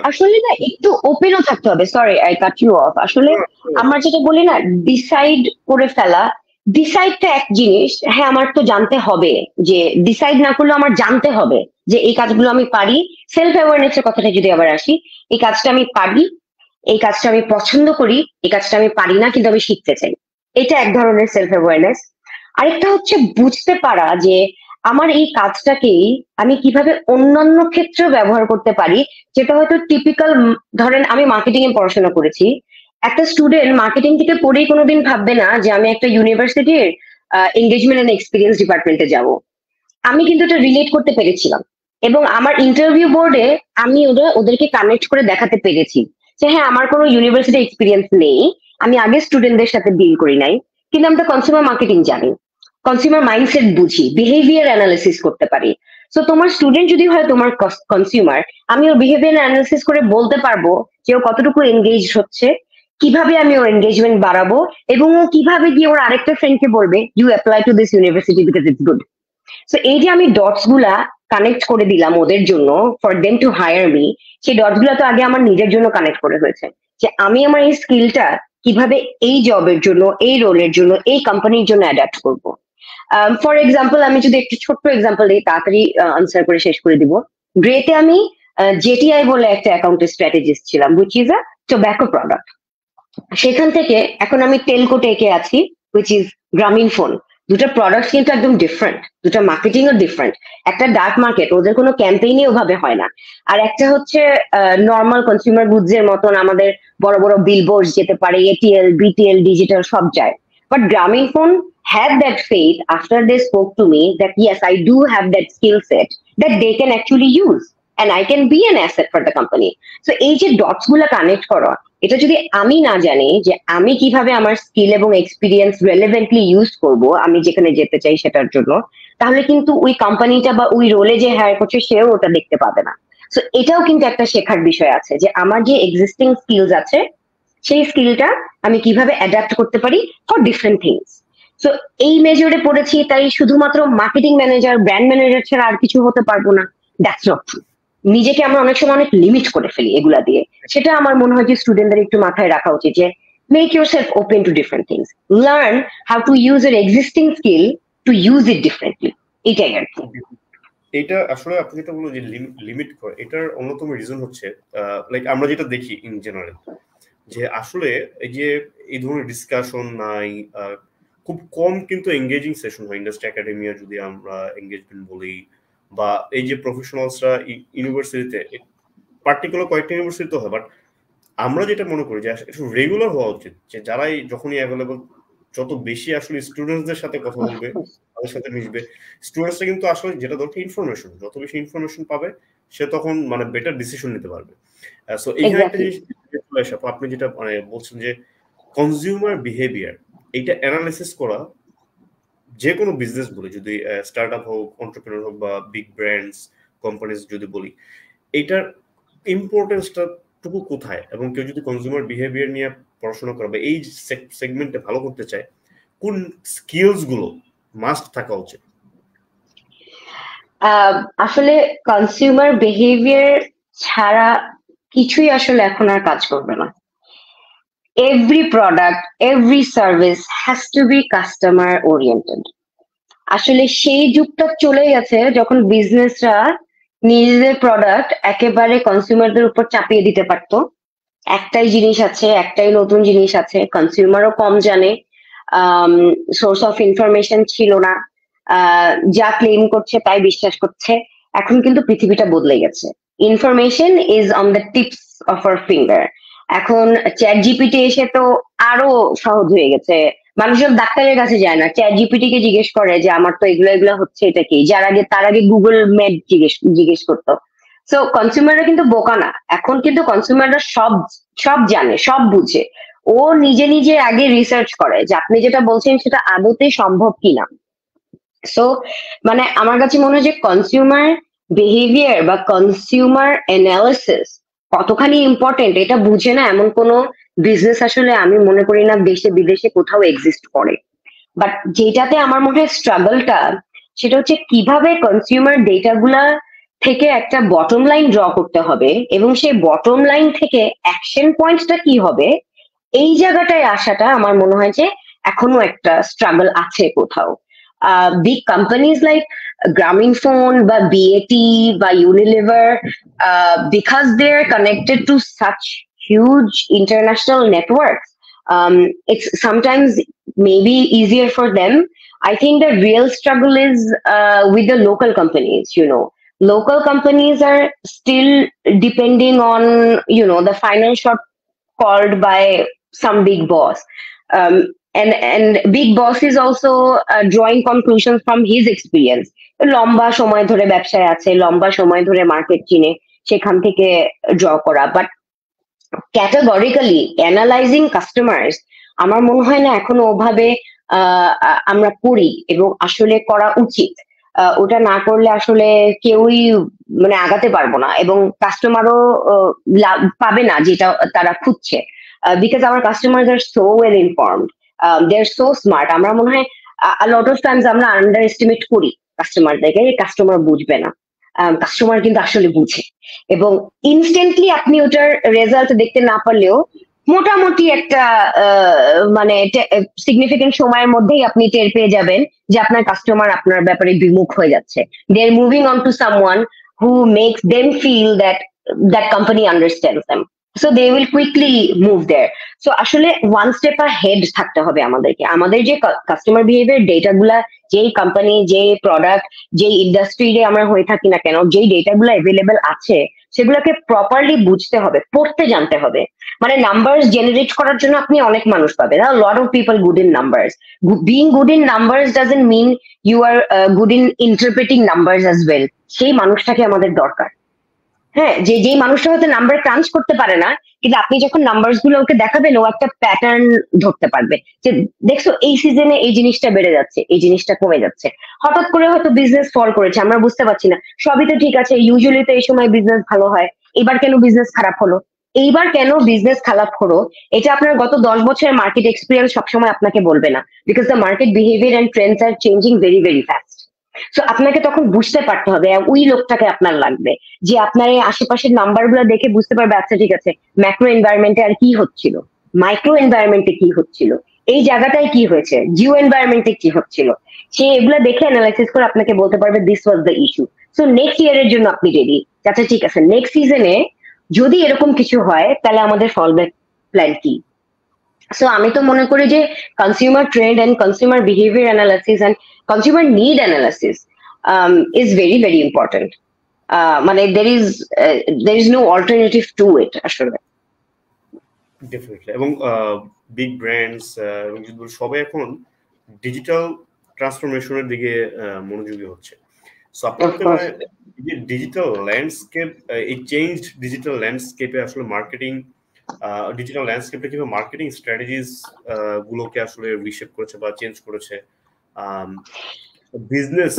S2: আসলে না একটু ওপেনও থাকতে হবে। Sorry I cut you off. আসলে আমরা যেটা বলি না ডিসাইড করে ফেলা, ডিসাইডটা এক জিনিস, হ্যাঁ আমার তো জানতে হবে, যে ডিসাইড না করলে আমার জানতে হবে যে এই কাজগুলো আমি পারি। সেলফ অ্যাওয়ারনেস এর কথাটা যদি আবার আসি, এই কাজটা আমি পারি, এই কাজটা আমি পছন্দ করি, এই কাজটা আমি পারি না কিন্তু আমি শিখতে চাই, এটা এক ধরনের সেলফ অ্যাওয়ারনেস। আরেকটা হচ্ছে বুঝতে পারা যে আমার এই কাজটাকেই আমি কিভাবে অন্যান্য ক্ষেত্রে ব্যবহার করতে পারি, যেটা হয়তো টিপিক্যাল। ধরেন আমি মার্কেটিং এ পড়াশোনা করেছি, একটা স্টুডেন্ট মার্কেটিং থেকে পড়েই কোনোদিন ভাববে না যে আমি একটা ইউনিভার্সিটির এঙ্গেজমেন্ট এন্ড এক্সপিরিয়েন্স ডিপার্টমেন্টে যাব। আমি কিন্তু এটা রিলেট করতে পেরেছিলাম এবং আমার ইন্টারভিউ বোর্ডে আমি ওদেরকে কানেক্ট করে দেখাতে পেরেছি যে হ্যাঁ আমার কোনো ইউনিভার্সিটি এক্সপিরিয়েন্স নেই, আমি আগে স্টুডেন্টদের সাথে ডিল করি নাই, কিন্তু আমি তো কনজিউমার মার্কেটিং জানি, কনজিউমার মাইন্ডসেট বুঝি, বিহেভিয়ার অ্যানালিসিস করতে পারি। সো তোমার স্টুডেন্ট যদি হয় তোমার কনজিউমার, আমি ওর বিহেভিয়ার অ্যানালিসিস করে বলতে পারবো যে ও কতটুকু এনগেজ হচ্ছে, কিভাবে আমি ওর এনগেজমেন্ট বাড়াবো, এবং ও কিভাবে গিয়ে ওর আরেকটা ফ্রেন্ডকে বলবে you apply to this university because it's good. So এই যে আমি ডটস গুলা কানেক্ট করে দিলাম ওদের জন্য for them two higher me, সেই ডটস গুলো তো আগে আমার নিজের জন্য কানেক্ট করে হয়েছে, যে আমি আমার এই স্কিলটা কিভাবে এই জবের জন্য, এই রোলের জন্য, এই কোম্পানির জন্য অ্যাডাপ্ট করব। ফর এক্সাম্পল, আমি যদি একটু ছোট্ট এক্সাম্পল দিই, তাড়াতাড়ি আনসার করে শেষ করে দিব। গ্রেতে আমি জেটিআই বলে একটা অ্যাকাউন্টের স্ট্র্যাটেজিস্ট ছিলাম, which is a tobacco product. সেখান থেকে এখন আমি টেলকো টেকে আছি, হুইচ ইজ গ্রামীণ ফোন। দুটো প্রোডাক্ট কিন্তু একদম ডিফারেন্ট, দুটো মার্কেটিং ও ডিফারেন্ট। একটা ডার্ক মার্কেট, ওদের কোনো ক্যাম্পেইনই ওভাবে হয় না। আর একটা হচ্ছে নর্মাল কনজিউমার গুডস এর মতন আমাদের বড় বড় বিলবোর্ড যেতে পারে, এটিএল, বিটিএল, ডিজিটাল সব যায়। বাট গ্রামীণ phone had that faith after they spoke to me that yes, I do have that skill set that they can actually use and I can be an asset for the company. So এই যে dots গুলা connect করা, এটা যদি আমি না জানি যে আমি কিভাবে আমার স্কিল এবং এক্সপিরিয়েন্স রেলেভেন্টলি ইউজ করব আমি যেখানে যেতে চাই সেটার জন্য, তাহলে কিন্তু ওই কোম্পানিটা বা ওই রোলে যে হায়ার করছে সেও ওটা দেখতে পাবে না। সো এটাও কিন্তু একটা শেখার বিষয় আছে, যে আমার যে এক্সিস্টিং স্কিলস আছে সেই স্কিলটা আমি কিভাবে অ্যাডাপ্ট করতে পারি ফর ডিফারেন্ট থিংস। সো এই মেজরে পড়েছি, তাই শুধুমাত্র মার্কেটিং ম্যানেজার, ব্র্যান্ড ম্যানেজার ছাড়া আর কিছু হতে পারবো না, দ্যাটস নট ট্রু। নিজেকে আমরা অনেক সময় অনেক লিমিট করে ফেলি এগুলা দিয়ে। সেটা আমার মনে হয় যে স্টুডেন্টদের একটু মাথায় রাখা উচিত, যে make yourself open to different things, learn how to use your existing skill to use it differently. এটাই আর কি।
S1: এটা আসলে আপনি যেটা বললো যে লিমিট করে, এটার অন্যতম রিজন হচ্ছে লাইক আমরা যেটা দেখি ইন জেনারেল, যে আসলে এই যে এই ধরনের ডিসকাশন নাই, খুব কম কিন্তু এঙ্গেজিং সেশন হয় ইন্ডাস্ট্রি একাডেমিয়া যদি আমরা এঙ্গেজমেন্ট বলি, বা এই যে প্রফেশনালসরা ইউনিভার্সিটিতে, পার্টিকুলার কয়েকটা ইউনিভার্সিটিতে হয়, বাট আমরা যেটা মনে করি যে একটু রেগুলার হওয়া উচিত, যে যারাই যখনই অ্যাভেলেবল যত বেশি আসলে স্টুডেন্টসদের সাথে কথা বলবে, তাদের সাথে মিশবে, স্টুডেন্টসরা কিন্তু আসলে যেটা দরকার ইনফরমেশন, যত বেশি ইনফরমেশন পাবে সে তখন মানে বেটার ডিসিশন নিতে পারবে। সো এইখানে একটা জিনিস আপনি যেটা মানে বলছেন যে কনজিউমার বিহেভিয়ার, এইটা অ্যানালাইসিস করা যে কোনো বিজনেস বলি, যদি স্টার্ট আপ হোক, এন্টারপ্রেনার হোক, বা বিগ ব্র্যান্ডস কোম্পানিজ যদি বলি, এইটার ইম্পর্টেন্সটা টুকু কোথায়, এবং কেউ যদি কনজিউমার বিহেভিয়ার নিয়ে পড়াশোনা করে বা এই সেগমেন্টে ভালো করতে চায়, কোন স্কিলস গুলো মাস্ট থাকা উচিত?
S2: আসলে কনজিউমার বিহেভিয়ার ছাড়া কিছুই আসলে এখন আর কাজ করবে না। every product, every service has to be customer oriented. আসলে সেই যুগটা চলে গেছে যখন বিজনেসরা নিজেদের প্রোডাক্ট একেবারে কনজিউমারদের উপর চাপিয়ে দিতে পারতো। একটাই জিনিস আছে, একটাই নতুন জিনিস আছে, কনজিউমারও কম জানে, সোর্স অফ ইনফরমেশন ছিল না, যা ক্লেম করছে তাই বিশ্বাস করছে। এখন কিন্তু পৃথিবীটা বদলে গেছে, information is on the tips of our finger. এখন চ্যাট জিপিটি এসে তো আরো সহজ হয়ে গেছে, মানুষজন ডাক্তারের কাছে যায় না, চ্যাট জিপিটি কে জিজ্ঞেস করে যে আমার তো এগুলো এগুলো হচ্ছে, এটা কি, তার আগে গুগল ম্যাপ জিজ্ঞেস করতো। সো কনজিউমাররা কিন্তু বোকা না, এখন কিন্তু কনজিউমাররা সব জানে, সব বুঝে। ও নিজে নিজে আগে রিসার্চ করে যে আপনি যেটা বলছেন সেটা আদতে সম্ভব কিনা। সো মানে আমার কাছে মনে হয় যে কনজিউমার বিহেভিয়ার বা কনজিউমার অ্যানালিসিস কতখানি ইম্পর্টেন্ট এটা বুঝে না এমন কোনো বিজনেস আসলে আমি মনে করি না দেশে বিদেশে কোথাও এক্সিস্ট করে। বাট যেটাতে আমার মনে হয় স্ট্রাগলটা, সেটা হচ্ছে কিভাবে কনজিউমার ডেটাগুলা থেকে একটা বটম লাইন ড্র করতে হবে, এবং সেই বটম লাইন থেকে অ্যাকশন পয়েন্টটা কি হবে, এই জায়গাটায় আসাটা আমার মনে হয় যে এখনো একটা স্ট্রাগল আছে কোথাও। বিগ কোম্পানিজ লাইক Grameenphone বা BAT বা Unilever, because they are connected to such huge international networks, it's sometimes maybe easier for them. I think the real struggle is with the local companies. Local companies are still depending on the final shot called by some big boss, and big boss is also drawing conclusions from his experience. লম্বা সময় ধরে ব্যবসায় আছে, লম্বা সময় ধরে market চিনে, সেখান থেকে ড্র করা। বাট ক্যাটাগরিক্যালি অ্যানালাইজিং কাস্টমার্স আমার মনে হয় না এখনো ওভাবে আমরা করি, এবং আসলে করা উচিত। ওটা না করলে আসলে কেউই মানে আগাতে পারবো না, এবং কাস্টমারও পাবে না যেটা তারা খুঁজছে। Because our customers are so well informed, they are so smart. আমরা মনে হয় লট অফ টাইমস আমরা আন্ডার এস্টিমেট করি কাস্টমারদেরকে, কাস্টমার বুঝবে না। কাস্টমার কিন্তু আসলে বুঝে, এবং ইনস্ট্যান্টলি আপনি ওটার রেজাল্ট দেখতে না পারলেও মোটামুটি একটা মানে সিগনিফিকেন্ট সময়ের মধ্যেই আপনি টের পেয়ে যাবেন যে আপনার কাস্টমার আপনার ব্যাপারে বিমুখ হয়ে যাচ্ছে। They are moving on to someone who makes them feel that that company understands them, so they will quickly move there. So আসলে one step ahead থাকতে হবে আমাদেরকে, আমাদের যে কাস্টমার বিহেভিয়ার ডেটা গুলা, যেই কোম্পানি, যে প্রোডাক্ট, যেই ইন্ডাস্ট্রিতে আমরা হয়ে থাকি না কেন, যেই ডেটা গুলো অ্যাভেলেবেল আছে সেগুলোকে প্রপারলি বুঝতে হবে, পড়তে জানতে হবে। মানে নাম্বারস জেনারেট করার জন্য আপনি অনেক মানুষ পাবেন, lot of people good in numbers. Being good in numbers doesn't mean you are good in interpreting numbers as well. সেই মানুষটাকে আমাদের দরকার। হ্যাঁ, যে যেই মানুষটা হয়তো নাম্বার ক্রাঞ্চ করতে পারে না, কিন্তু আপনি যখন নাম্বারস গুলো ওকে দেখাবেন, ও একটা প্যাটার্ন ধরতে পারবে যে দেখছো এই সিজনে এই জিনিসটা বেড়ে যাচ্ছে, এই জিনিসটা কমে যাচ্ছে। হঠাৎ করে হয়তো বিজনেস ফল করেছে, আমরা বুঝতে পারছি না, সবই তো ঠিক আছে, ইউজুয়ালি তো এই সময় বিজনেস ভালো হয়, এবার কেন বিজনেস খারাপ হলো, এইবার কেন বিজনেস খারাপ হলো, এটা আপনার গত 10 বছরের মার্কেট এক্সপিরিয়েন্স সবসময় আপনাকে বলবে না, because the market behaviour and trends are changing very very fast. So আপনাকে তখন বুঝতে পারতে হবে, ওই লোকটাকে আপনার লাগবে যে আপনার এই আশেপাশের নাম্বার গুলো দেখে বুঝতে পারবে, আচ্ছা ঠিক আছে ম্যাক্রো এনভায়রনমেন্টে আর কি হচ্ছিল, মাইক্রো এনভায়রনমেন্টে কি হচ্ছিল, এই জায়গাটায় কি হয়েছে, জিও এনভায়রনমেন্টে কি হচ্ছিল, সে এগুলো দেখে অ্যানালাইসিস করে আপনাকে বলতে পারবে this was the issue. So next ইয়ারের জন্য আপনি রেডি, আচ্ছা ঠিক আছে নেক্সট সিজনে যদি এরকম কিছু হয় তাহলে আমাদের ফলব্যাক প্ল্যান কি। সো আমি তো মনে করি যে consumer trend and consumer behaviour analysis and consumer need analysis is very very important. মানে there is no alternative to it আসলে।
S1: ডেফিনেটলি। এবং বিগ ব্র্যান্ডস এবং সবাই এখন ডিজিটাল ট্রান্সফরমেশনের দিকে মনোযোগী হচ্ছে। সো আপনার যে ডিজিটাল ল্যান্ডস্কেপ, এই চেঞ্জ ডিজিটাল ল্যান্ডস্কেপে আসলে মার্কেটিং, ডিজিটাল ল্যান্ডস্কেপটা কিভাবে মার্কেটিং স্ট্র্যাটেজিস গুলোকে আসলে রিশেপ করেছে বা চেঞ্জ করেছে, বিজনেস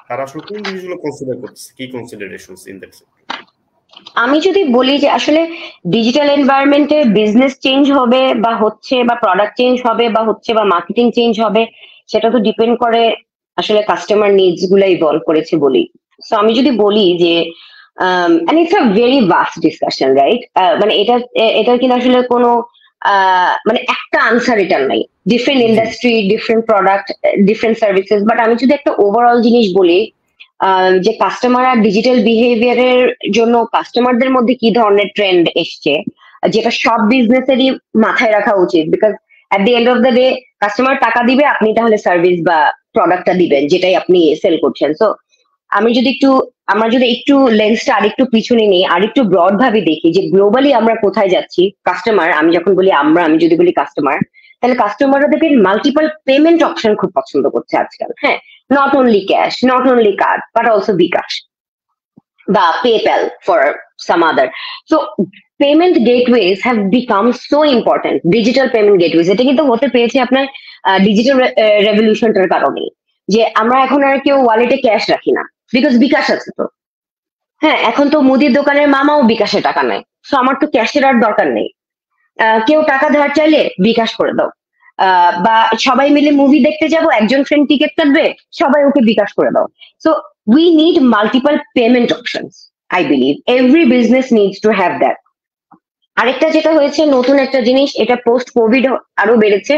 S1: তারা আসলে কোন জিনিসগুলো কনসিডার করছে, কি কনসিডারেশনস ইন দ্যাট সেক্টর?
S2: আমি যদি বলি যে আসলে ডিজিটাল এনভায়রনমেন্টে বিজনেস চেঞ্জ হবে বা হচ্ছে, বা প্রোডাক্ট চেঞ্জ হবে বা হচ্ছে, বা মার্কেটিং চেঞ্জ হবে, সেটা তো ডিপেন্ড করে আসলে কাস্টমার নিডস গুলো ইভলভ করেছে বলি। সো আমি যদি বলি যে and it's a very vast discussion, right? মানে এটা কিন্তু আসলে কোনো মানে একটা আনসার এটার নাই, different industry, different product, different services. But আমি যদি একটা ওভারঅল জিনিস বলি যে কাস্টমার আর ডিজিটাল বিহেভিয়ারের জন্য কাস্টমারদের মধ্যে কি ধরনের ট্রেন্ড এসছে, যেটা সব বিজনেসেরই মাথায় রাখা উচিত, because at the end of the day customer টাকা দিবে, আপনি তাহলে সার্ভিস বা প্রোডাক্টটা দিবেন যেটাই আপনি সেল করছেন। সো আমরা যদি একটু লেন্সটা আরেকটু পিছনে নিই, আরেকটু ব্রড ভাবে দেখি যে গ্লোবালি আমরা কোথায় যাচ্ছি। কাস্টমার, আমি যখন বলি আমি যদি বলি কাস্টমার, তাহলে কাস্টমাররা দেখবেন মাল্টিপল পেমেন্ট অপশন খুব পছন্দ করছে আজকাল। হ্যাঁ, not only cash, not only card, but also bKash বা PayPal for some other. So payment gateways have become so important. Digital payment gateways, এটা কিন্তু হতে পেয়েছে আপনার ডিজিটাল রেভলিউশনটার কারণে, যে আমরা এখন আর কেউ ওয়ালেটে ক্যাশ রাখি না, বিকজ bKash আছে তো। হ্যাঁ, এখন তো মুদির দোকানের মামাও bKash-এ টাকা নেয়, সো আমার তো ক্যাশের আর দরকার নেই। কেউ টাকা ধার চাইলে bKash করে দাও, বা সবাই মিলে মুভি দেখতে যাব, একজন ফ্রেন্ড টিকিট কাটবে, সবাই ওকে bKash করে দাও। So we need multiple payment options, I believe every business needs to have that. আরেকটা যেটা হয়েছে নতুন একটা জিনিস, এটা পোস্ট কোভিড আরো বেড়েছে,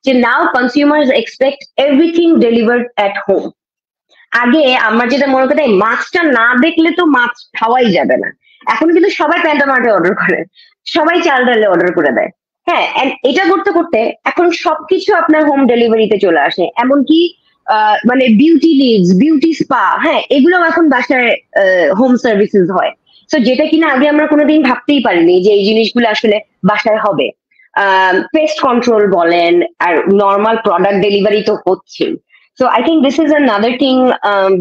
S2: যে now consumers expect everything delivered at home. আগে আমরা যেটা মনে করি মাছটা না দেখলে তো মাছ খাওয়াই যাবে না, এখন কিন্তু সবাই প্যান্টামার্টে অর্ডার করে, সবাই চাল ডালে অর্ডার করে দেয়। হ্যাঁ, এটা করতে করতে এখন সবকিছু আপনার হোম ডেলিভারিতে চলে আসে, এমনকি মানে বিউটি লিডস, বিউটি স্পা, হ্যাঁ এগুলো এখন বাসায় হোম সার্ভিসেস হয়। তো যেটা কিনা আগে আমরা কোনোদিন ভাবতেই পারিনি যে এই জিনিসগুলো আসলে বাসায় হবে। পেস্ট কন্ট্রোল বলেন, আর নর্মাল প্রোডাক্ট ডেলিভারি তো হচ্ছে। So I think this is another thing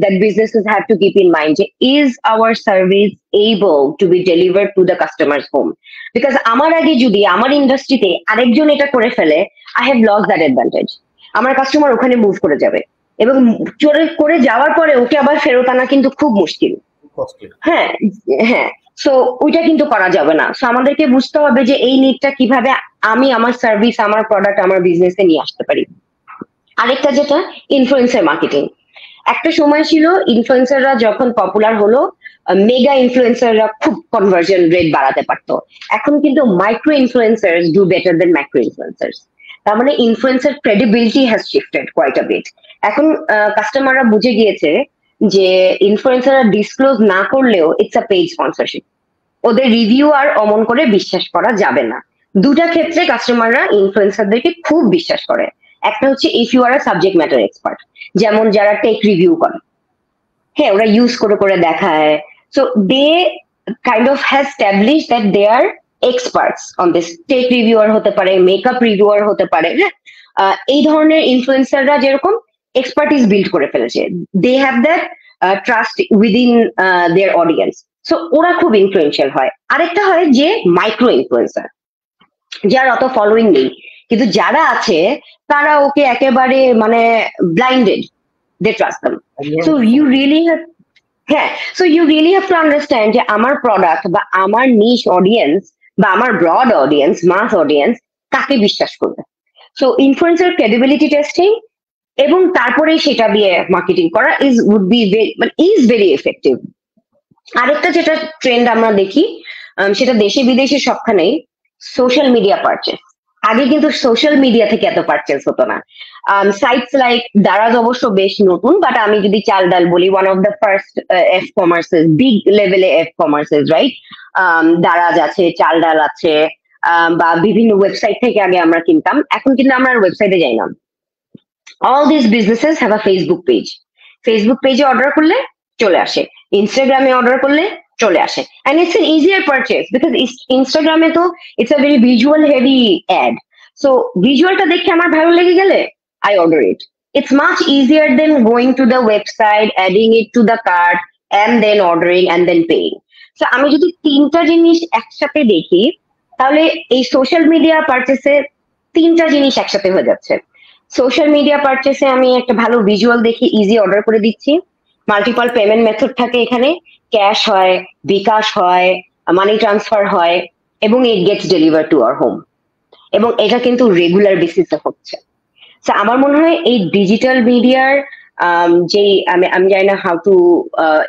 S2: that businesses have to keep in mind. Is our service able to be delivered to the customer's home? Because আমার আগে যদি আমার ইন্ডাস্ট্রিতে আরেকজন এটা করে ফেলে, I have lost that advantage. আমার কাস্টমার ওখানে মুভ করে যাবে, এবং করে যাওয়ার পরে ওকে আবার ফেরত আনা কিন্তু খুব মুশকিল। হ্যাঁ হ্যাঁ, সো ওইটা কিন্তু করা যাবে না। সো আমাদেরকে বুঝতে হবে যে এই নিডটা কিভাবে আমি আমার সার্ভিস, আমার প্রোডাক্ট, আমার বিজনেসে নিয়ে আসতে পারি। আরেকটা যেটা ইনফ্লুয়েন্সার মার্কেটিং, একটা সময় ছিল ইনফ্লুয়েন্সাররা যখন পপুলার হলো, মেগা ইনফ্লুয়েন্সাররা খুব কনভার্জন রেট বাড়াতে পারতো। এখন কিন্তু micro influencers do better than micro influencers. তার মানে influencer credibility has shifted quite a bit. এখন কাস্টমাররা বুঝে গিয়েছে যে ইনফ্লুয়েন্সাররা ডিসক্লোজ না করলেও ইটস আ পেইড স্পন্সরশিপ, ওদের রিভিউ আর অমন করে বিশ্বাস করা যাবে না। দুটা ক্ষেত্রে কাস্টমাররা ইনফ্লুয়েন্সারদেরকে খুব বিশ্বাস করে। একটা হচ্ছে if you are a subject matter expert, যেমন যারা টেক রিভিউ করে, হ্যাঁ ওরা ইউজ করে করে দেখায়, so they kind of has establish that they are experts on this. Tech reviewer হতে পারে, মেকআপ রিভিউয়ার হতে পারে, হ্যাঁ এই ধরনের ইনফ্লুয়েন্সাররা যেরকম এক্সপার্টিস বিল্ড করে ফেলেছে, they have that trust within their audience, so ওরা খুব ইনফ্লুয়েন্সিয়াল হয়। আরেকটা হয় যে মাইক্রো ইনফ্লুয়েন্সার, যার অত ফলোইং নেই, কিন্তু যারা আছে তারা ওকে একেবারে মানে blinded, they trust them. So you really have, হ্যাঁ, so you really have to understand যে আমার প্রোডাক্ট বা আমার নিশ অডিয়েন্স বা আমার ব্রড অডিয়েন্স, মাস অডিয়েন্স কাকে বিশ্বাস করবে। সো ইনফ্লুয়েন্সার ক্রেডিবিলিটি টেস্টিং এবং তারপরে সেটা দিয়ে মার্কেটিং করা উড বি ভেরি এফেক্টিভ। আরেকটা যেটা ট্রেন্ড আমরা দেখি, সেটা দেশে বিদেশে সবখানেই, সোশ্যাল মিডিয়া পারচেস। আগে কিন্তু সোশ্যাল মিডিয়া থেকে এত পারচেস হতো না। সাইটস লাইক দারাজ অবশ্য বেশ নতুন, বাট আমি যদি চাল ডাল বলি, one of the first F commerces, big লেভেলে এফ কমার্সেস, রাইট? দারাজ আছে, চাল ডাল আছে, বা বিভিন্ন ওয়েবসাইট থেকে আগে আমরা কিনতাম, এখন কিন্তু আমরা ওয়েবসাইটে যাই না। All this businesses have a Facebook page. Facebook পেজে অর্ডার করলে চলে আসে, ইনস্টাগ্রামে অর্ডার করলে চলে আসে, and it's an easier purchase because ইনস্টাগ্রামে তো it's a very visual heavy ad, so ভিজুয়ালটা দেখে আমার ভালো লেগে গেলে I order it. It's much easier than going to the website, adding it to the cart and then ordering and then paying. So আমি যদি তিনটা জিনিস একসাথে দেখি, তাহলে এই সোশ্যাল মিডিয়া পারচেসে তিনটা জিনিস একসাথে হয়ে যাচ্ছে। সোশ্যাল মিডিয়া পারচেসে আমি একটা ভালো ভিজুয়াল দেখি, ইজি অর্ডার করে দিচ্ছি, মাল্টিপল পেমেন্ট মেথড থাকে এখানে, ক্যাশ হয়, বিকাশ হয়, মানি ট্রান্সফার হয়, এবং it gets deliver to our home, এবং এটা কিন্তু রেগুলার বেসিসে হচ্ছে। তো আমার মনে হয় এই ডিজিটাল মিডিয়ার যে আমি জানি না how to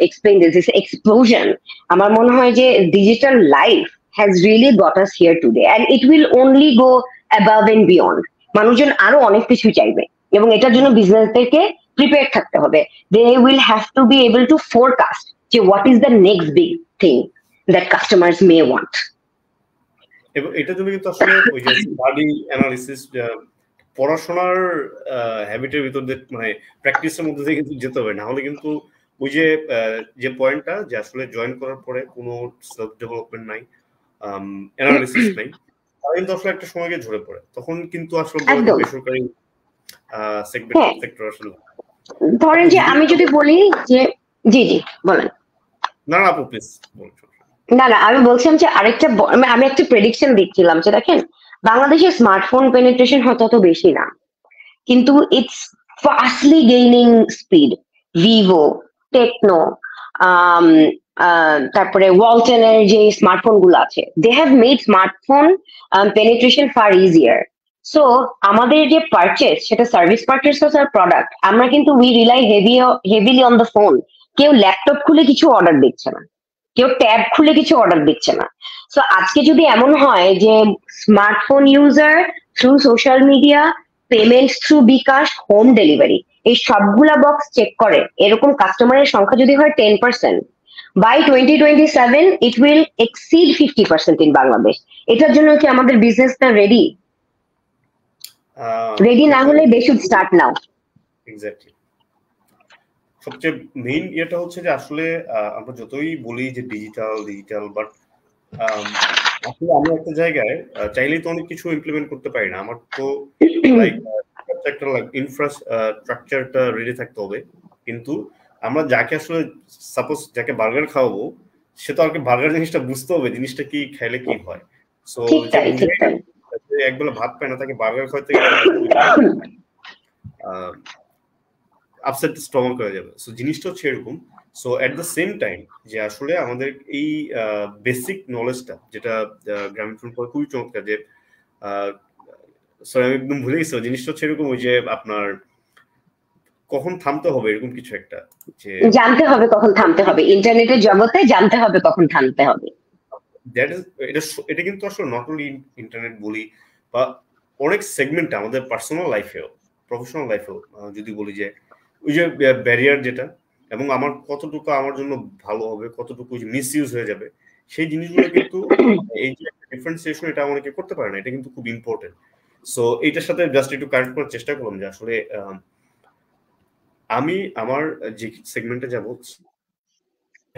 S2: explain this explosion, আমার মনে হয় যে digital life has really got us here today, and it will only go above and beyond. মানুষজন আরো অনেক কিছু চাইবে, এবং এটার জন্য বিজনেসদেরকে প্রিপেয়ার থাকতে হবে। They will have to be able to forecast যে what is the next big thing that customers may want.
S1: এবং এটার জন্য কিন্তু আসলে ওই যে স্টাডি অ্যানালিসিস, পড়াশোনার হ্যাবিটের ভিতর দিয়ে মানে প্র্যাকটিসের মধ্যে দিয়ে কিন্তু যেতে হবে, না হলে কিন্তু ওই যে পয়েন্টটা যে আসলে জয়েন করার পরে কোনো সেলফ ডেভেলপমেন্ট নাই, অ্যানালিসিস নাই, তারা কিন্তু আসলে একটা সময় গিয়ে ঝরে পড়ে। তখন কিন্তু আসলে বেসরকারি সেক্টর আসলে
S2: ধরেন যে আমি যদি বলি যে, জি জি বলেন।
S1: না আপু প্লিজ বলুন।
S2: না আমি বলছিলাম যে আরেকটা, আমি একটা প্রেডিকশন দিচ্ছিলাম যে দেখেন বাংলাদেশের স্মার্টফোন পেনিট্রেশন হয়তো অত বেশি না, কিন্তু it's fastly gaining speed. Vivo, Tecno, তারপরে ওয়ালটনের যে স্মার্টফোন গুলো আছে, they have made smartphone penetration far easier. So আমাদের যে পারচেস, সেটা সার্ভিস পারচেস আর প্রোডাক্ট, আমরা কিন্তু we rely heavily on the phone. কেউ ল্যাপটপ খুলে কিছু অর্ডার দিচ্ছে না, কেউ ট্যাব খুলে কিছু অর্ডার দিচ্ছে না। সো আজকে যদি এমন হয় যে smartphone user through social media, payment through bKash, home delivery, এই সবগুলা বক্স চেক করে এরকম কাস্টমারের সংখ্যা যদি হয় 10%, by 2027 it will exceed 50% in Bangladesh. এটার জন্য কি আমাদের বিজনেসটা রেডি? রেডি না হলে they should start now.
S1: Exactly. সবচেয়ে মেইন এটা হচ্ছে যে আসলে আমরা যতই বলি যে ডিজিটাল, বাট আসলে আমি একটা জায়গায় চাইলেই তো অনেক কিছু ইমপ্লিমেন্ট করতে পারি না। আমার তো লাইক ইনফ্রাস্ট্রাকচারটা রেডি থাকতে হবে, কিন্তু আমরা যাকে আসলে সাপোজ যাকে বার্গার খাওয়াবো, সে তো আর কি বার্গার জিনিসটা বুঝতে হবে, জিনিসটা কি খাইলে কি হয়। সো একবেলা ভাত পায় না, তাকে বার্গার খাওয়াতে গেলে আপসেট স্টমাক হয়ে যাবে। সো জিনিসটা হচ্ছে এরকম। So at the same time যে আসলে আমাদের এই বেসিক নলেজটা, যেটা গ্রামীণ পরে খুবই চমৎকার, যে সরি আমি একদম ভুলে গেছি জিনিসটা হচ্ছে এরকম, ওই যে আপনার কখন থামতে হবে এরকম কিছু একটা, যে
S2: জানতে হবে কখন থামতে হবে, ইন্টারনেটের জগতে জানতে হবে কখন থামতে হবে।
S1: দ্যাট ইজ এটা কিন্তু আসলে নট অনলি ইন্টারনেট বলি, বা অনেক সেগমেন্টে আমাদের পার্সোনাল লাইফেও প্রফেশনাল লাইফেও যদি বলি যে ওই যে ব্যারিয়ার যেটা, এবং আমার কতটুকু আমার জন্য ভালো হবে, কতটুকু মিস ইউজ হয়ে যাবে, সেই জিনিসগুলো কিন্তু এই যে ডিফারেন্সিয়েশন এটা অনেকে করতে পারে না, এটা কিন্তু খুব ইম্পর্টেন্ট। সো এইটার সাথে জাস্ট একটু কানেক্ট করার চেষ্টা করলাম যে আসলে আমি আমার যে সেগমেন্টে যাব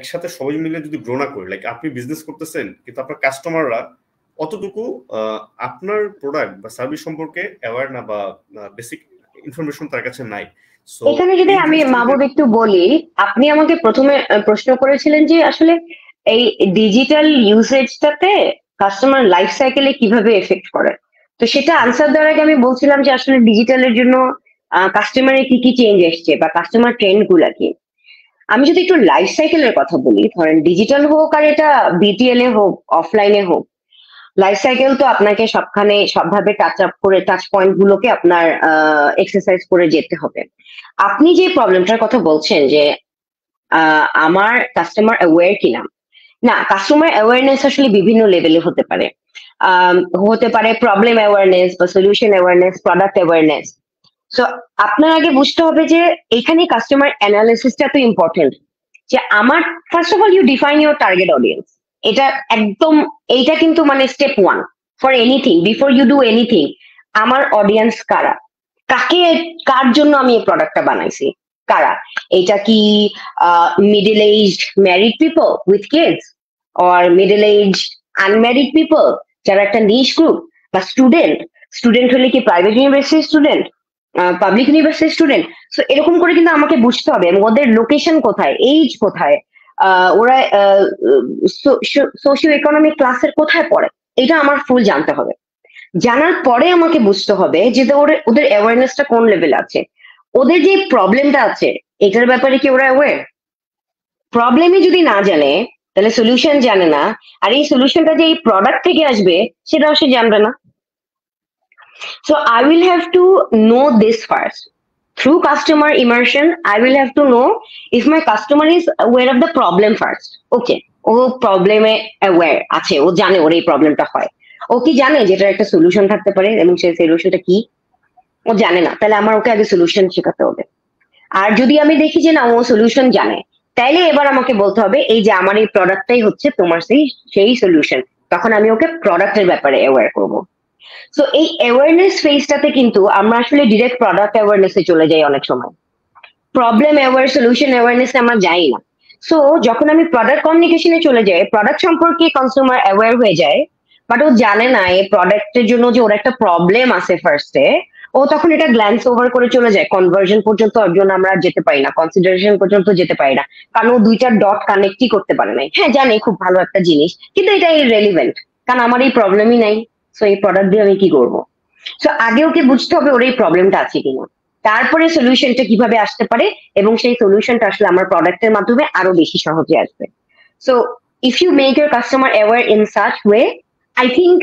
S1: একসাথে সবাই মিলে যদি গ্রো না করি, লাইক আপনি বিজনেস করতেছেন কিন্তু আপনার কাস্টমাররা অতটুকু আপনার প্রোডাক্ট বা সার্ভিস সম্পর্কে অ্যাওয়ার না, বা বেসিক ইনফরমেশন তার কাছে নাই।
S2: এখানে যদি আমি মাহবুব একটু বলি, আপনি আমাকে প্রথমে প্রশ্ন করেছিলেন যে আসলে এই ডিজিটাল ইউসেজটাতে কাস্টমার লাইফ সাইকেলে কিভাবে এফেক্ট করে। তো সেটা আনসার দেওয়ার আগে আমি বলছিলাম যে আসলে ডিজিটালের জন্য কাস্টমারের কি কি চেঞ্জ এসছে বা কাস্টমার ট্রেন্ড গুলা কি। আমি যদি একটু লাইফ সাইকেলের কথা বলি, ধরেন ডিজিটাল হোক আর এটা বিটিএল এ হোক অফলাইনে হোক, লাইফ সাইকেল তো আপনাকে সবখানে সবভাবে টাচ আপ করে টাচ পয়েন্ট গুলোকে আপনার এক্সারসাইজ করে যেতে হবে। আপনি যে প্রবলেমটার কথা বলছেন যে আমার কাস্টমার অ্যাওয়্যার কিনা, না, কাস্টমার অ্যাওয়ারনেস আসলে বিভিন্ন লেভেলে হতে পারে। প্রবলেম অ্যাওয়ারনেস বা solution awareness, product awareness. So আপনার আগে বুঝতে হবে যে এখানে কাস্টমার অ্যানালিসিসটা তো ইম্পর্টেন্ট। যে আমার first of all you define your target audience. এটা একদম, এইটা কিন্তু মানে step one for anything, before you do anything. আমার অডিয়েন্স কারা, কার জন্য আমি এই প্রোডাক্টটা বানাইছি, কারা। এটা কি middle aged married people with kids, or middle aged unmarried people যারা একটা নিশ গ্রুপ, বা স্টুডেন্ট হলে কি private university student, public university student. So এরকম করে কিন্তু আমাকে বুঝতে হবে এবং ওদের লোকেশন কোথায়, এইজ কোথায়, ওরা সোশিও ইকোনমিক ক্লাসের কোথায় পড়ে, এটা আমার ফুল জানতে হবে। জানার পরে আমাকে বুঝতে হবে যে ওদের অ্যাওয়ারনেসটা কোন লেভেল আছে, ওদের যে প্রবলেমটা আছে এটার ব্যাপারে কি ওরা অ্যাওয়্যার। প্রবলেমই যদি না জানে তাহলে সলিউশন জানে না, আর এই সলিউশনটা যে এই প্রোডাক্ট থেকে আসবে সেটাও সে জানবে না। So I will have to know this first. Through customer immersion, I will have to know if my customer is aware of the problem first. Okay, ও প্রবলেমে অ্যাওয়্যার আছে, ও জানে ওর এই প্রবলেমটা হয়, ও কি জানে যেটার একটা সলিউশন থাকতে পারে এবং সেই সলিউশনটা কি ও জানে না, তাহলে আমার ওকে আগে সলিউশন শেখাতে হবে। আর যদি আমি দেখি যে না ও সলিউশন জানে, তাইলে এবার আমাকে বলতে হবে এই যে আমার এই প্রোডাক্টটাই হচ্ছে তোমার সেই সলিউশন, তখন আমি ওকে প্রোডাক্টের ব্যাপারে অ্যাওয়্যার করবো। সো এই অ্যাওয়ারনেস ফেজটাতে কিন্তু আমরা আসলে ডিরেক্ট প্রোডাক্ট অ্যাওয়ারনেসে চলে যাই অনেক সময়, প্রবলেম অ্যাওয়ার সলিউশন অ্যাওয়ারনেসে আমরা যাই না। সো যখন আমি প্রোডাক্ট কমিউনিকেশনে চলে যাই, প্রোডাক্ট সম্পর্কে কনজিউমার অ্যাওয়্যার হয়ে যায়, বাট ও জানে না এই প্রোডাক্টের জন্য যে ওর একটা প্রবলেম আছে ফার্স্টে, ও তখন এটা গ্ল্যান্স ওভার করে চলে যায়, কনভার্জন পর্যন্ত একজন আমরা যেতে পারি না, কনসিডারেশন পর্যন্ত যেতে পারি না, কারণ ও দুইটা ডট কানেক্টই করতে পারে নাই। হ্যাঁ জানে খুব ভালো একটা জিনিস, কিন্তু এটা ইররেলিভেন্ট, কারণ আমার এই প্রবলেমই নাই, সো এই প্রোডাক্ট দিয়ে আমি কি করবো। সো আগে ওকে বুঝতে হবে ওর এই প্রবলেমটা আছে কিনা, তারপরে সলিউশনটা কিভাবে আসতে পারে, এবং সেই সলিউশনটা আসলে আমার প্রোডাক্টের মাধ্যমে আরো বেশি সহজে আসবে। So if you make your customer aware in such way, I think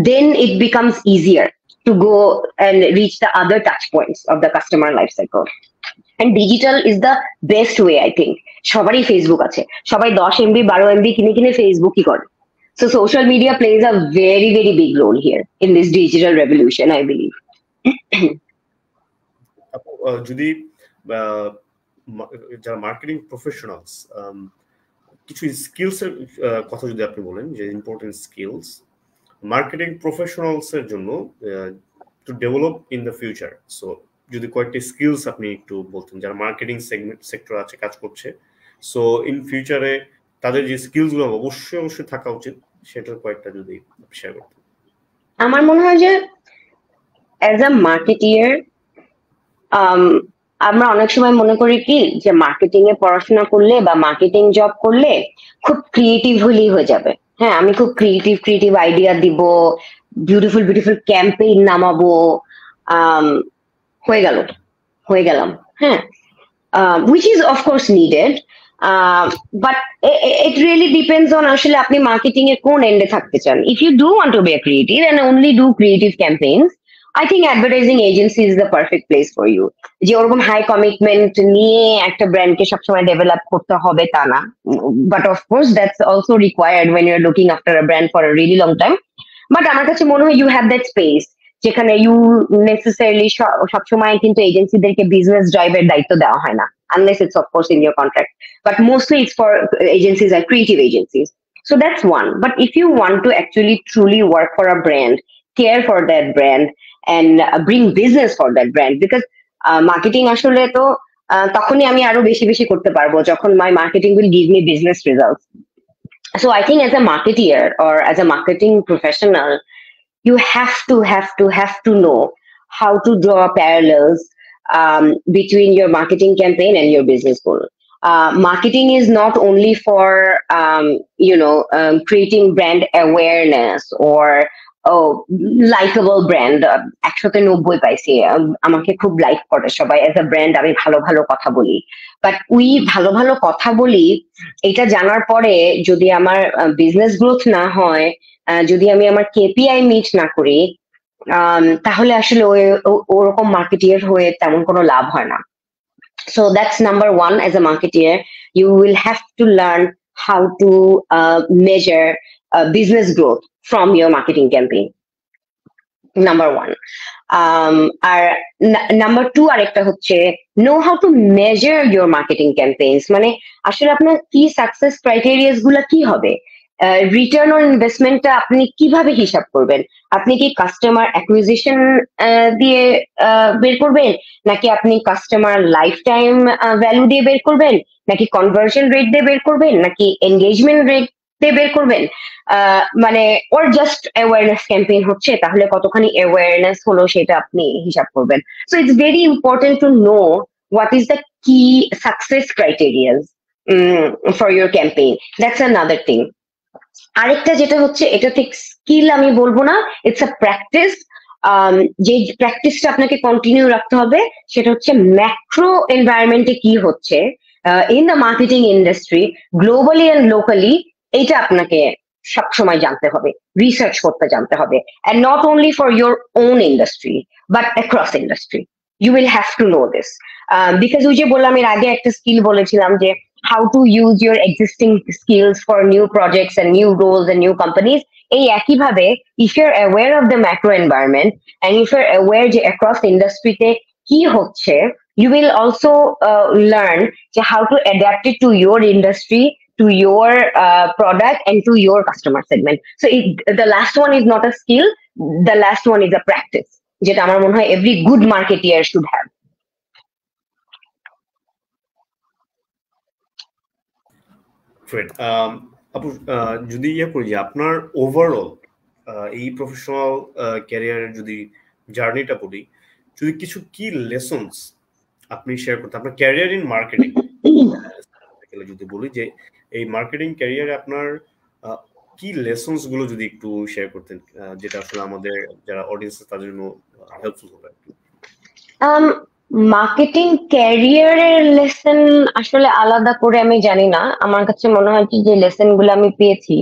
S2: then it becomes easier to go and reach the other touch points of the customer life cycle. And digital is the best way, I think. সবারই Facebook আছে, সবাই 10 MB 12 MB কিনে ফেসবুকই করে। So social media plays a very, very big role here in this digital revolution, I believe.
S1: যদি যারা marketing professionals, কিছু skills এর কথা যদি আপনি বলেন, যে ইম্পর্টেন্ট স্কিলস মার্কেটিং প্রফেশনালস এর জন্য to develop in the future, so যদি কয়েকটি স্কিলস আপনি একটু বলতেন যারা মার্কেটিং সেক্টর আছে কাজ করছে, সো ইন ফিউচারে তাদের যে স্কিলস গুলো অবশ্যই থাকা উচিত, সেটার কয়েকটা যদি শেয়ার করতেন।
S2: আমার মনে হয় যে অ্যাজ আ মার্কেটিয়ার আমরা অনেক সময় মনে করি কি যে মার্কেটিং এ পড়াশোনা করলে বা মার্কেটিং জব করলে খুব ক্রিয়েটিভ হলেই হয়ে যাবে। হ্যাঁ, আমি খুব ক্রিয়েটিভ আইডিয়া দিব, বিউটিফুল ক্যাম্পেইন নামাবো, হয়ে গেলাম। হ্যাঁ, which is of course needed, but it really depends on আসলে আপনি মার্কেটিং এর কোন এন্ডে থাকতে চান। If you do want to be a creative and only do creative campaigns, I think advertising agency is the perfect place for you. যে ওরকম high commitment নিয়ে একটা ব্র্যান্ডকে সবসময় ডেভেলপ করতে হবে তা না, but of course that's also required when your looking after a brand for a really long time. But আমার কাছে মনে হয় ইউ হ্যাভ দ্যাট স্পেস যেখানে ইউ নেসেসারিলি সবসময় কিন্তু এজেন্সিদেরকে বিজনেস ড্রাইভের দায়িত্ব দেওয়া হয় না, unless it's of course in your contract, but mostly it's for agencies and creative agencies. So that's one. But if you want to actually truly work for a brand, care for that brand, and bring business for that brand, because marketing আসলে তো তখনই আমি আরো বেশি বেশি করতে পারবো যখন my marketing will give me business results. So I think as a marketeer or as a marketing professional, you have to know how to draw parallels between your marketing campaign and your business goal. Marketing is not only for creating brand awareness or likable brand. 190 পাইছি, আমাকে খুব like করে সবাই, as a brand আমি ভালো ভালো কথা বলি, বাট ওই ভালো ভালো কথা বলি এটা জানার পরে যদি আমার বিজনেস গ্রোথ না হয়, যদি আমি আমার কেপিআই মিট না করি, তাহলে আসলে ওরকম মার্কেটিয়ার হয়ে তেমন কোনো লাভ হয় না। So that's number one. As a marketeer, you will have to learn how to measure business growth from your marketing campaign. Number one. R number two আরেকটা হচ্ছে know how to measure your marketing campaigns. মানে আসলে আপনার কি success criterias গুলা কি হবে, return on ইনভেস্টমেন্টটা আপনি কিভাবে হিসাব করবেন? আপনি কি কাস্টমার অ্যাকুইজিশন দিয়ে বের করবেন, নাকি আপনি কাস্টমার লাইফ টাইম ভ্যালু দিয়ে বের করবেন, নাকি কনভার্সন রেট দিয়ে বের করবেন, নাকি এনগেজমেন্ট রেট দিয়ে বের করবেন? মানে ওর জাস্ট অ্যাওয়ারনেস ক্যাম্পেইন হচ্ছে, তাহলে কতখানি অ্যাওয়ারনেস হলো সেটা আপনি হিসাব করবেন। So it's very important to know what is the key success criterias for your campaign. That's another thing. আরেকটা যেটা হচ্ছে, এটা ঠিক স্কিল আমি বলবো না, ইটস আ প্র্যাকটিস। যে প্র্যাকটিসটা আপনাকে কন্টিনিউ রাখতে হবে সেটা হচ্ছে ম্যাক্রো এনভায়রনমেন্টে কি হচ্ছে in the marketing industry, globally and locally, এইটা আপনাকে সবসময় জানতে হবে, রিসার্চ করতে জানতে হবে, and not only for your own industry but across industry. You will have to know this because ওই যে বললাম এর আগে একটা স্কিল বলেছিলাম যে how to use your existing skills for new projects and new roles and new companies. এই একই ভাবে if you're aware of the macro environment and if you're aware যে across industry তে কি হচ্ছে, you will also learn how to adapt it to your industry, to your product and to your customer segment. So the last one is not a skill, the last one is a practice, যেটা আমার মনে হয় every good marketeer should have.
S1: Great. আপু যদি করি যে আপনার overall এই প্রফেশনাল ক্যারিয়ারের যদি জার্নিটা বলি, যদি কিছু কি লেসনস আপনি শেয়ার করতেন আপনার ক্যারিয়ার ইন মার্কেটিং, যদি বলি যে এই মার্কেটিং ক্যারিয়ারে আপনার কি লেসনস গুলো যদি একটু শেয়ার করতেন, যেটা আসলে আমাদের যারা অডিয়েন্স তাদের জন্য হেল্পফুল হবে।
S2: মার্কেটিং ক্যারিয়ারের লেসন আসলে আলাদা করে আমি জানি না। আমার কাছে মনে হয় যে লেসন গুলো আমি পেয়েছি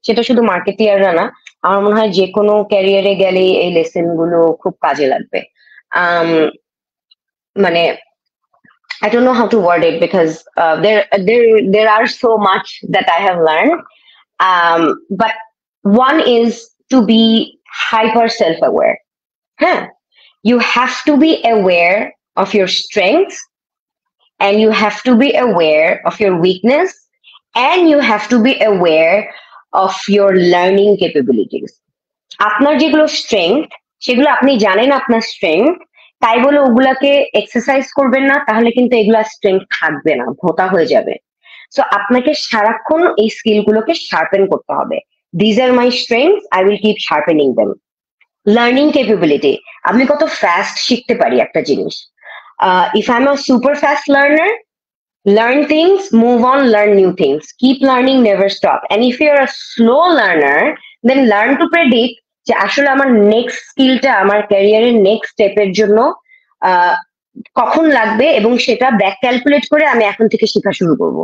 S2: সেটা শুধু মার্কেটিয়াররা না, আমার মনে হয় যে কোনো ক্যারিয়ারে গেলে এই লেসন গুলো খুব কাজে লাগবে। মানে I don't know how to word it because there are so much that I have learned, but one is to be hyper self-aware. You have to be aware of your strengths, and you have to be aware of your weakness, and you have to be aware of your learning capabilities. আপনার যেগুলো strength সেগুলো আপনি জানেন আপনার strength, তাই বলে ওগুলাকে exercise করবেন না, তাহলে কিন্তু এগুলা স্ট্রেংথ থাকবে না, ভোতা হয়ে যাবে। সো আপনাকে সারাক্ষণ এই স্কিল গুলোকে শার্পেন করতে হবে। This are my strength, I will keep sharpening them. Learning capability, আমি কত ফাস্ট শিখতে পারি একটা জিনিস। If I am a super fast learner, learn things, move on, learn new things, keep learning, never stop. And if you're a slow learner, then learn to predict যে আসলে আমার next স্কিলটা আমার ক্যারিয়ারের নেক্সট স্টেপের জন্য কখন লাগবে, এবং সেটা ব্যাক ক্যালকুলেট করে আমি এখন থেকে শেখা শুরু করব,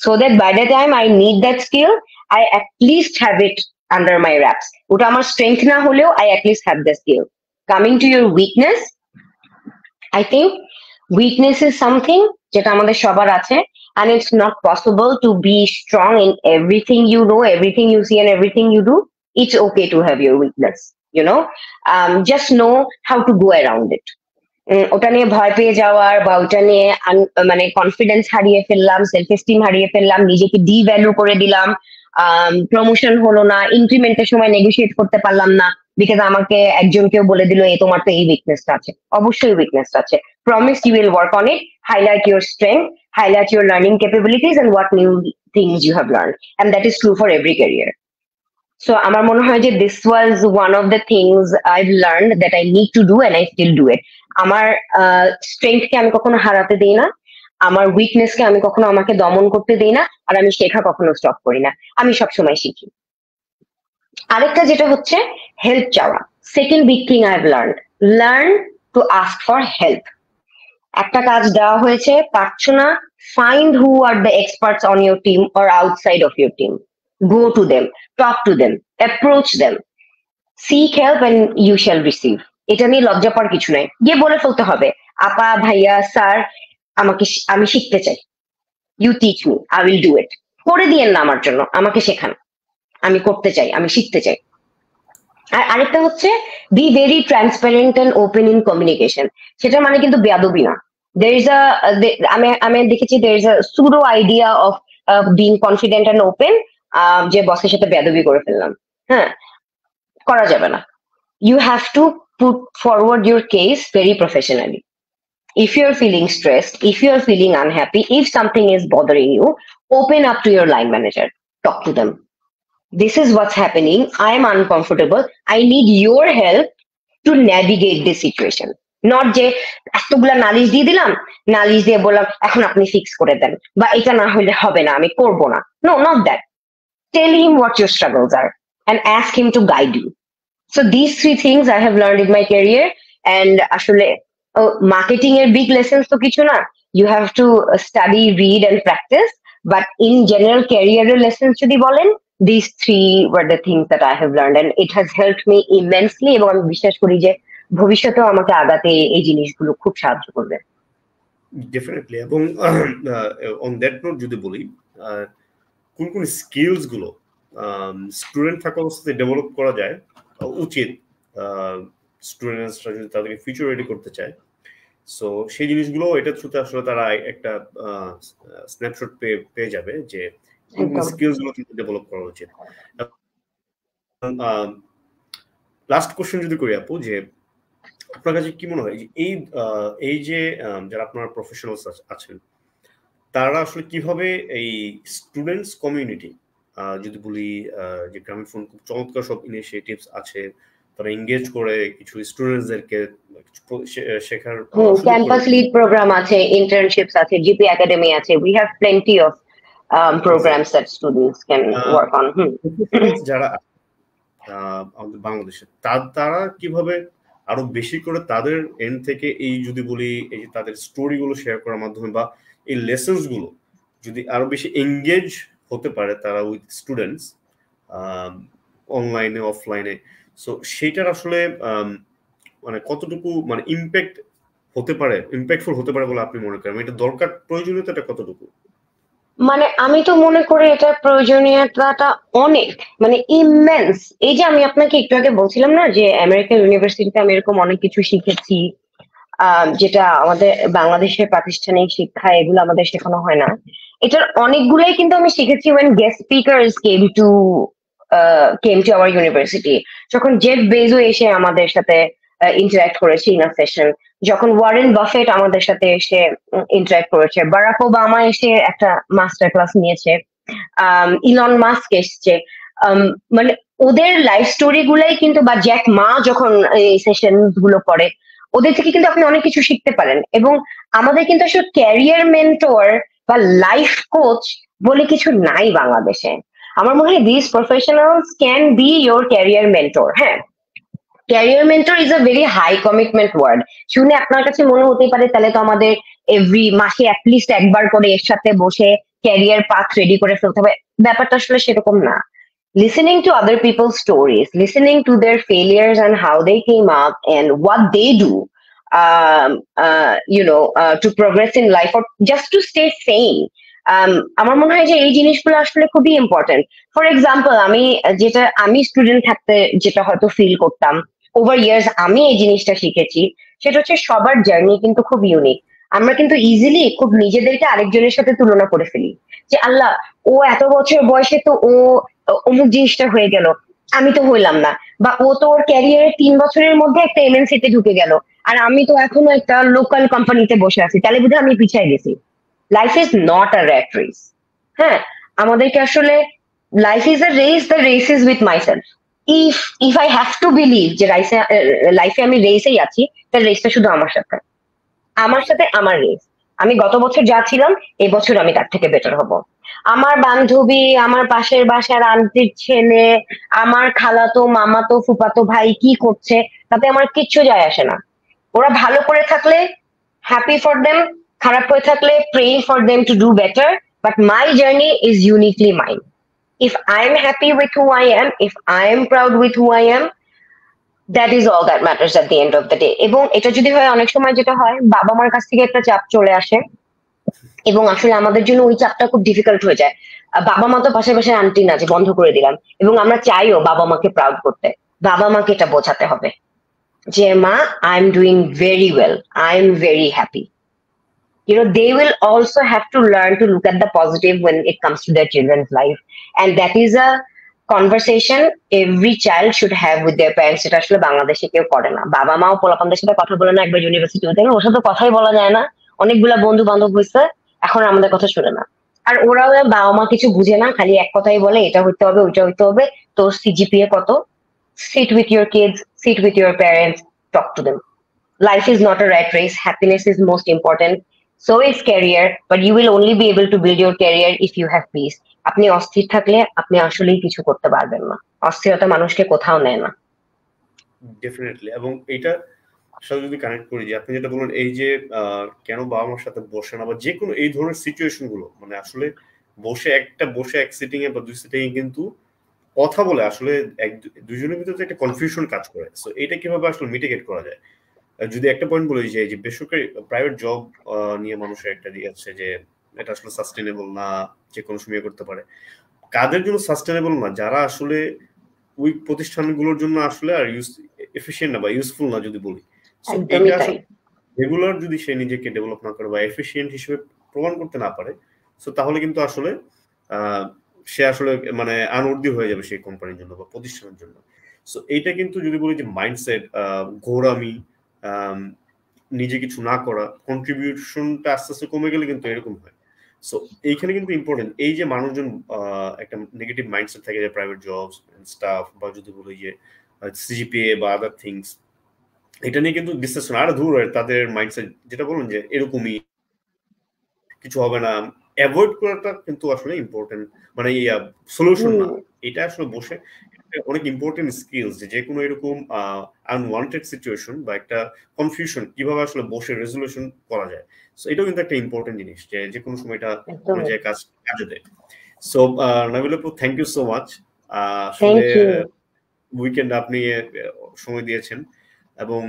S2: so that by the time I need that skill, I at least have it under my wraps. ওটা আমার স্ট্রেংথ না হলেও I at least have the skill. Coming to your weakness, I think weakness is something যেটা আমাদের সবার আছে, and it's not possible to be strong in everything you know, everything you see, and everything you do. It's okay to have your weakness, you know. Just know how to go around it. ওটা নিয়ে ভয় পেয়ে যাওয়ার বা ওটা নিয়ে মানে confidence হারিয়ে ফেললাম, সেলফ এস্টিম হারিয়ে ফেললাম, নিজেকে ডিভ্যালু করে দিলাম, প্রমোশন হলো না, ইনক্রিমেন্টের সময় নেগোশিয়েট করতে পারলাম না বিকজ আমাকে একজন কেউ বলে দিল এই তোমার তো এই উইকনেসটা আছে। অবশ্যই উইকনেসটা আছে, promise you will work on it, highlight your strength, highlight your learning capabilities and what new things you have learned, and that is true for every career. So আমার মনে হয় যে this was one of the things I've learned that I need to do and I still do it. আমার স্ট্রেংথকে আমি কখনো হারাতে দেই না, আমার উইকনেসকে আমি কখনো আমাকে দমন করতে দেই না, আর আমি শেখা কখনো স্টপ করি না, আমি সবসময় শিখি। আরেকটা যেটা হচ্ছে হেল্প চাওয়া, second big thing I have learn to ask for help. একটা কাজ দেওয়া হয়েছে, পারছো না, find who are the experts on your team or outside of your team. Go to them, talk to them, approach them, seek help and you shall receive. এটা নিয়ে লজ্জা পাওয়ার কিছু নাই, গিয়ে বলে ফেলতে হবে, আপা, ভাইয়া, স্যার, আমি শিখতে চাই, you teach me, I will do it. করে দিয়েন না আমার জন্য, আমাকে শেখান, আমি করতে চাই, আমি শিখতে চাই। আর আরেকটা হচ্ছে be very transparent and open in communication. সেটা মানে কিন্তু বেয়াদবি না। there is a আমি দেখেছি there is a pseudo idea of being confident and open, যে বসের সাথে বেয়াদবি করে ফেললাম, হ্যাঁ, করা যাবে না। you have to put forward your case very professionally. If you're feeling stressed, if you're feeling unhappy, if something is bothering you, open up to your line manager, talk to them. This is what's happening, I am uncomfortable, I need your help to navigate this situation. Not যে এতগুলা নালিশ দিয়ে দিলাম, নালিশ দিয়ে বললাম এখন আপনি ফিক্স করে দেন, বা এটা না হলে হবে না, আমি করব না। No, not that. Tell him what your struggles are and ask him to guide you. So these three things I have learned in my career, and আসলে marketing এর big lessons তো কিছু না, you have to study, read and practice, but in general career lessons যদি বলেন, these three were the things that I have learned and it has helped me immensely, এবং আমি বিশ্বাস করি যে ভবিষ্যতেও আমাকে আগাতে এই জিনিসগুলো খুব সাহায্য করবে।
S1: ডেফিনেটলি। এবং অন দ্যাট নোট যদি বলি, কোন কোন স্কিলস গুলো স্টুডেন্ট থাকা অবস্থায় ডেভেলপ করা যায় উচিত স্টুডেন্টসরা যদি তাদেরকে ফিউচার রেডি করতে চায়, সো সেই জিনিসগুলো এটা থ্রুতে আসলে তারা একটা স্ন্যাপশট পেয়ে যাবে যে স্কিলস গুলো ডেভেলপ করা উচিত। লাস্ট কোশ্চেন যদি করি আপু, যে আপনার কাছে কি মনে হয় এই যে যারা আপনার প্রফেশনালস আছেন তারা আসলে কিভাবে এই স্টুডেন্টস কমিউনিটি, যদি বলি যে গ্রামীণফোন খুব চমৎকার সব ইনিশিয়েটিভস আছে, তারা এনগেজ করে কিছু স্টুডেন্টসদেরকে শেখার,
S2: ক্যাম্পাস লিড প্রোগ্রাম আছে, ইন্টার্নশিপস আছে, জিপি একাডেমি আছে, we have plenty of programs that students can work on.
S1: যারা আমাদের বাংলাদেশে তারা কিভাবে আরো বেশি করে তাদের এন্ড থেকে এই যদি বলি এই যে তাদের স্টোরি গুলো শেয়ার করার মাধ্যমে বা এই লেসন্স গুলো যদি আরো বেশি এঙ্গেজ হতে পারে তারা উইথ স্টুডেন্টস অনলাইনে অফলাইনে, সো সেইটার আসলে মানে কতটুকু মানে ইম্প্যাক্টফুল হতে পারে বলে আপনি মনে করেন? এটা দরকার, প্রয়োজনীয়তাটা কতটুকু?
S2: মানে আমি তো মনে করি এটার প্রয়োজনীয়তাটা অনেক, মানে ইমেন্স। এই যে আমি আপনাকে একটু আগে বলছিলাম না যে আমেরিকান ইউনিভার্সিটিতে আমি এরকম অনেক কিছু শিখেছি যেটা আমাদের বাংলাদেশের প্রাতিষ্ঠানিক শিক্ষা এগুলো আমাদের শেখানো হয় না, এটার অনেকগুলোই কিন্তু আমি শিখেছি when guest speakers came to our university. যখন জেফ বেজো এসে আমাদের সাথে ইন্টারঅ্যাক্ট করেছে ইন আ সেশন, যখন ওয়ারেন বাফেট আমাদের সাথে এসে ইন্টারঅ্যাক্ট করেছে, বারাক ওবামা এসে একটা মাস্টার ক্লাস নিয়েছে, ইলন মাস্ক এসছে, মানে ওদের লাইফ স্টোরি গুলাই কিন্তু, বা জ্যাক মা যখন এই সেশন গুলো করে, ওদের থেকে কিন্তু আপনি অনেক কিছু শিখতে পারেন। এবং আমাদের কিন্তু আসলে ক্যারিয়ার মেন্টর বা লাইফ কোচ বলে কিছু নাই বাংলাদেশে। আমার মনে হয় this professionals can be your career mentor. হ্যাঁ, career mentor is a very high commitment word. শুনে আপনার কাছে মনে হতেই পারে তাহলে তো আমাদের এভরি মাসে অ্যাটলিস্ট একবার করে এর সাথে বসে ক্যারিয়ার পাথ রেডি করে ফেলতে হবে। ব্যাপারটা আসলে সেরকম না। listening to other people's stories, listening to their failures and how they came up and what they do, to progress in life or just to stay sane. আমার মনে হয় যে এই জিনিসগুলো আসলে খুবই ইম্পর্টেন্ট। ফর এক্সাম্পল, আমি স্টুডেন্ট থাকতে যেটা হয়তো ফিল করতাম, ওভার ইয়ার্স আমি এই জিনিসটা শিখেছি, সেটা হচ্ছে সবার জার্নি কিন্তু খুব ইউনিক। আমরা কিন্তু ইজিলি খুব নিজেদেরকে আরেকজনের সাথে তুলনা করে ফেলি, যে আল্লাহ, ও এত বছর বয়সে তো ও অমুক জিনিসটা হয়ে গেল, আমি তো হইলাম না। বা ও তো ওর ক্যারিয়ারের 3 বছরের মধ্যে একটা এমএনসি তে ঢুকে গেল, আর আমি তো এখনো একটা লোকাল কোম্পানিতে বসে আছি, তাহলে বোধহয় আমি পিছিয়ে গেছি। Life is not a rat race. হ্যাঁ, আমাদেরকে আসলে life is a race, the race is with myself. If I have to believe যে লাইফে আমি রেসেই আছি, তাহলে রেসটা শুধু আমার সাথে, আমার রেস। আমি গত বছর যা ছিলাম, এই বছর আমি তার থেকে বেটার হব। আমার বান্ধবী, আমার পাশের বাসার আন্টির ছেলে, আমার খালাতো মামাতো ফুফাতো ভাই কি করছে, তাতে আমার কিচ্ছু যায় আসে না। ওরা ভালো করে থাকলে হ্যাপি ফর দেম, খারাপ হয়ে থাকলে pray for them to do better, but my journey is uniquely mine. If I am happy with who I am, if I am proud with who I am, that is all that matters at the end of the day. এবং এটা যদি হয়, অনেক সময় যেটা হয়, বাবা মার কাছ থেকে একটা চাপ চলে আসে, এবং আসলে আমাদের জন্য ওই চাপটা খুব ডিফিকাল্ট হয়ে যায়। বাবা মা তো পাশাপাশি আন্টি না যে বন্ধ করে দিলাম, এবং আমরা চাইও বাবা মাকে প্রাউড করতে। বাবা মাকে এটা বোঝাতে হবে যে মা, I am doing very well, I am very happy. They will also have to learn to look at the positive when it comes to their children's life, and that is a conversation every child should have with their parents. এটা আসলে বাংলাদেশে কেউ করে না। বাবা মাও পোলাপানদের সাথে কথা বলে না, একবার ইউনিভার্সিটি হতে গেলে ওর সাথে কথাই বলা যায় না, অনেকগুলা বন্ধু বান্ধব হয়েছে, এখন আমাদের কথা শুনে না। আর ওরাও, বাবা মা কিছু বুঝে না, খালি এক কথাই বলে, এটা হইতে হবে, ওইটা হইতে হবে, তোর সিজিপিএ কত। Sit with your kids, sit with your parents, talk to them. Life is not a rat race. Happiness is most important. So is career, but you will only be able to build your career if you have peace. আপনি অস্থির থাকলে আপনি আসলেই কিছু করতে পারবেন না। অস্থিরতা মানুষকে কোথাও নেয় না।
S1: ডেফিনেটলি। এবং এটা সাথে যদি কানেক্ট করি, যে আপনি যেটা বললেন, এই যে কেন বাবা মার সাথে বসে না, বা যে কোনো এই ধরনের সিচুয়েশন গুলো, মানে আসলে বসে এক সিটিং এ বা দুই সিটিং এ কিন্তু কথা বলে আসলে দুজনের ভিতরে একটা কনফিউশন কাজ করে। সো এটা কিভাবে আসলে মিটিগেট করা যায়? যদি একটা পয়েন্ট বলি, যে বেসরকারি প্রাইভেট জব নিয়ে মানুষের একটা দিকে আছে যে এটা আসলে সাস্টেনেবল না, যে কোনো সময় করতে পারে। কাদের জন্য সাস্টেনেবল না? যারা আসলে ওই প্রতিষ্ঠানগুলোর জন্য আসলে আর এফিশিয়েন্ট না বা ইউজফুল না যদি বলি। এটা আসলে রেগুলার যদি সে নিজেকে ডেভেলপ না করে বা এফিশিয়েন্ট হিসেবে প্রমাণ করতে না পারে, সো তাহলে কিন্তু আসলে সে আসলে মানে আনউর্দি হয়ে যাবে সেই কোম্পানির জন্য বা প্রতিষ্ঠানের জন্য। সো এইটা কিন্তু যদি বলি যে মাইন্ডসেট, ঘোরামি, নিজে কিছু না করা, কন্ট্রিবিউশনটা আস্তে আস্তে কমে গেলে কিন্তু এরকম হয়। সো এইখানে কিন্তু ইম্পর্টেন্ট, এই যে মানুষজন একটা নেগেটিভ মাইন্ডসেট থাকে যে প্রাইভেট জবস স্টাফ, বা যদি বলি যে সিজিপিএ বা আদার থিংস, এটা নিয়ে কিন্তু ডিসকাশন আর দূর হয়। তাদের মাইন্ডসেট যেটা বলুন যে এরকমই কিছু হবে না, অ্যাভয়েড করাটা কিন্তু আসলে ইম্পর্টেন্ট, মানে সলিউশন না। এটা আসলে বসে অনেক ইম্পর্টেন্ট স্কিলস, যে কোনো এরকম আনওয়ান্টেড সিচুয়েশন বা একটা কনফিউশন কিভাবে আসলে বসে রেজলিউশন করা যায়। সো এটাও কিন্তু একটা ইম্পর্টেন্ট জিনিস, যে কোনো সময় এটা কোনো জায়গায় কাজে দেয়। সো নাবিল আপু, থ্যাংক ইউ সো মাচ। আসলে উইকেন্ড আপনি সময় দিয়েছেন, এবং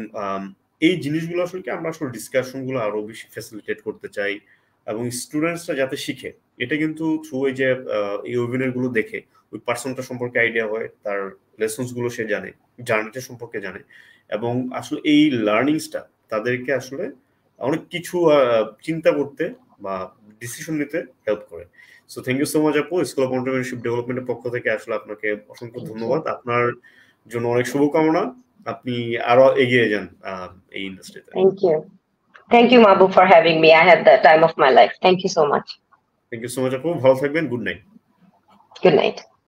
S1: এই জিনিসগুলো আসলে কি আমরা আসলে ডিসকাশন গুলো আরো বেশি ফ্যাসিলিটেট করতে চাই, এবং স্টুডেন্টসরা যাতে শিখে, এটা কিন্তু থ্রু এই যে এই ওয়েবিনার গুলো দেখে ওই পার্সনটা সম্পর্কে আইডিয়া হয়, তার লেসন্স গুলো সে জানে, জার্নিটা সম্পর্কে জানে, এবং আসলে এই লার্নিংসটা তাদেরকে আসলে অনেক কিছু চিন্তা করতে বা ডিসিশন নিতে হেল্প করে। So thank you so much আপু। স্কুল অফ এন্টারপ্রেনিউরশিপ ডেভেলপমেন্টের পক্ষ থেকে আসলে আপনাকে অসংখ্য ধন্যবাদ। আপনার জন্য অনেক শুভকামনা, আপনি আরো এগিয়ে যান এই ইন্ডাস্ট্রিতে।
S2: Thank you Mabu for having me. I had the time of my life. Thank you so much.
S1: Thank you so much আপু, ভালো থাকবেন। Good night.
S2: Good night.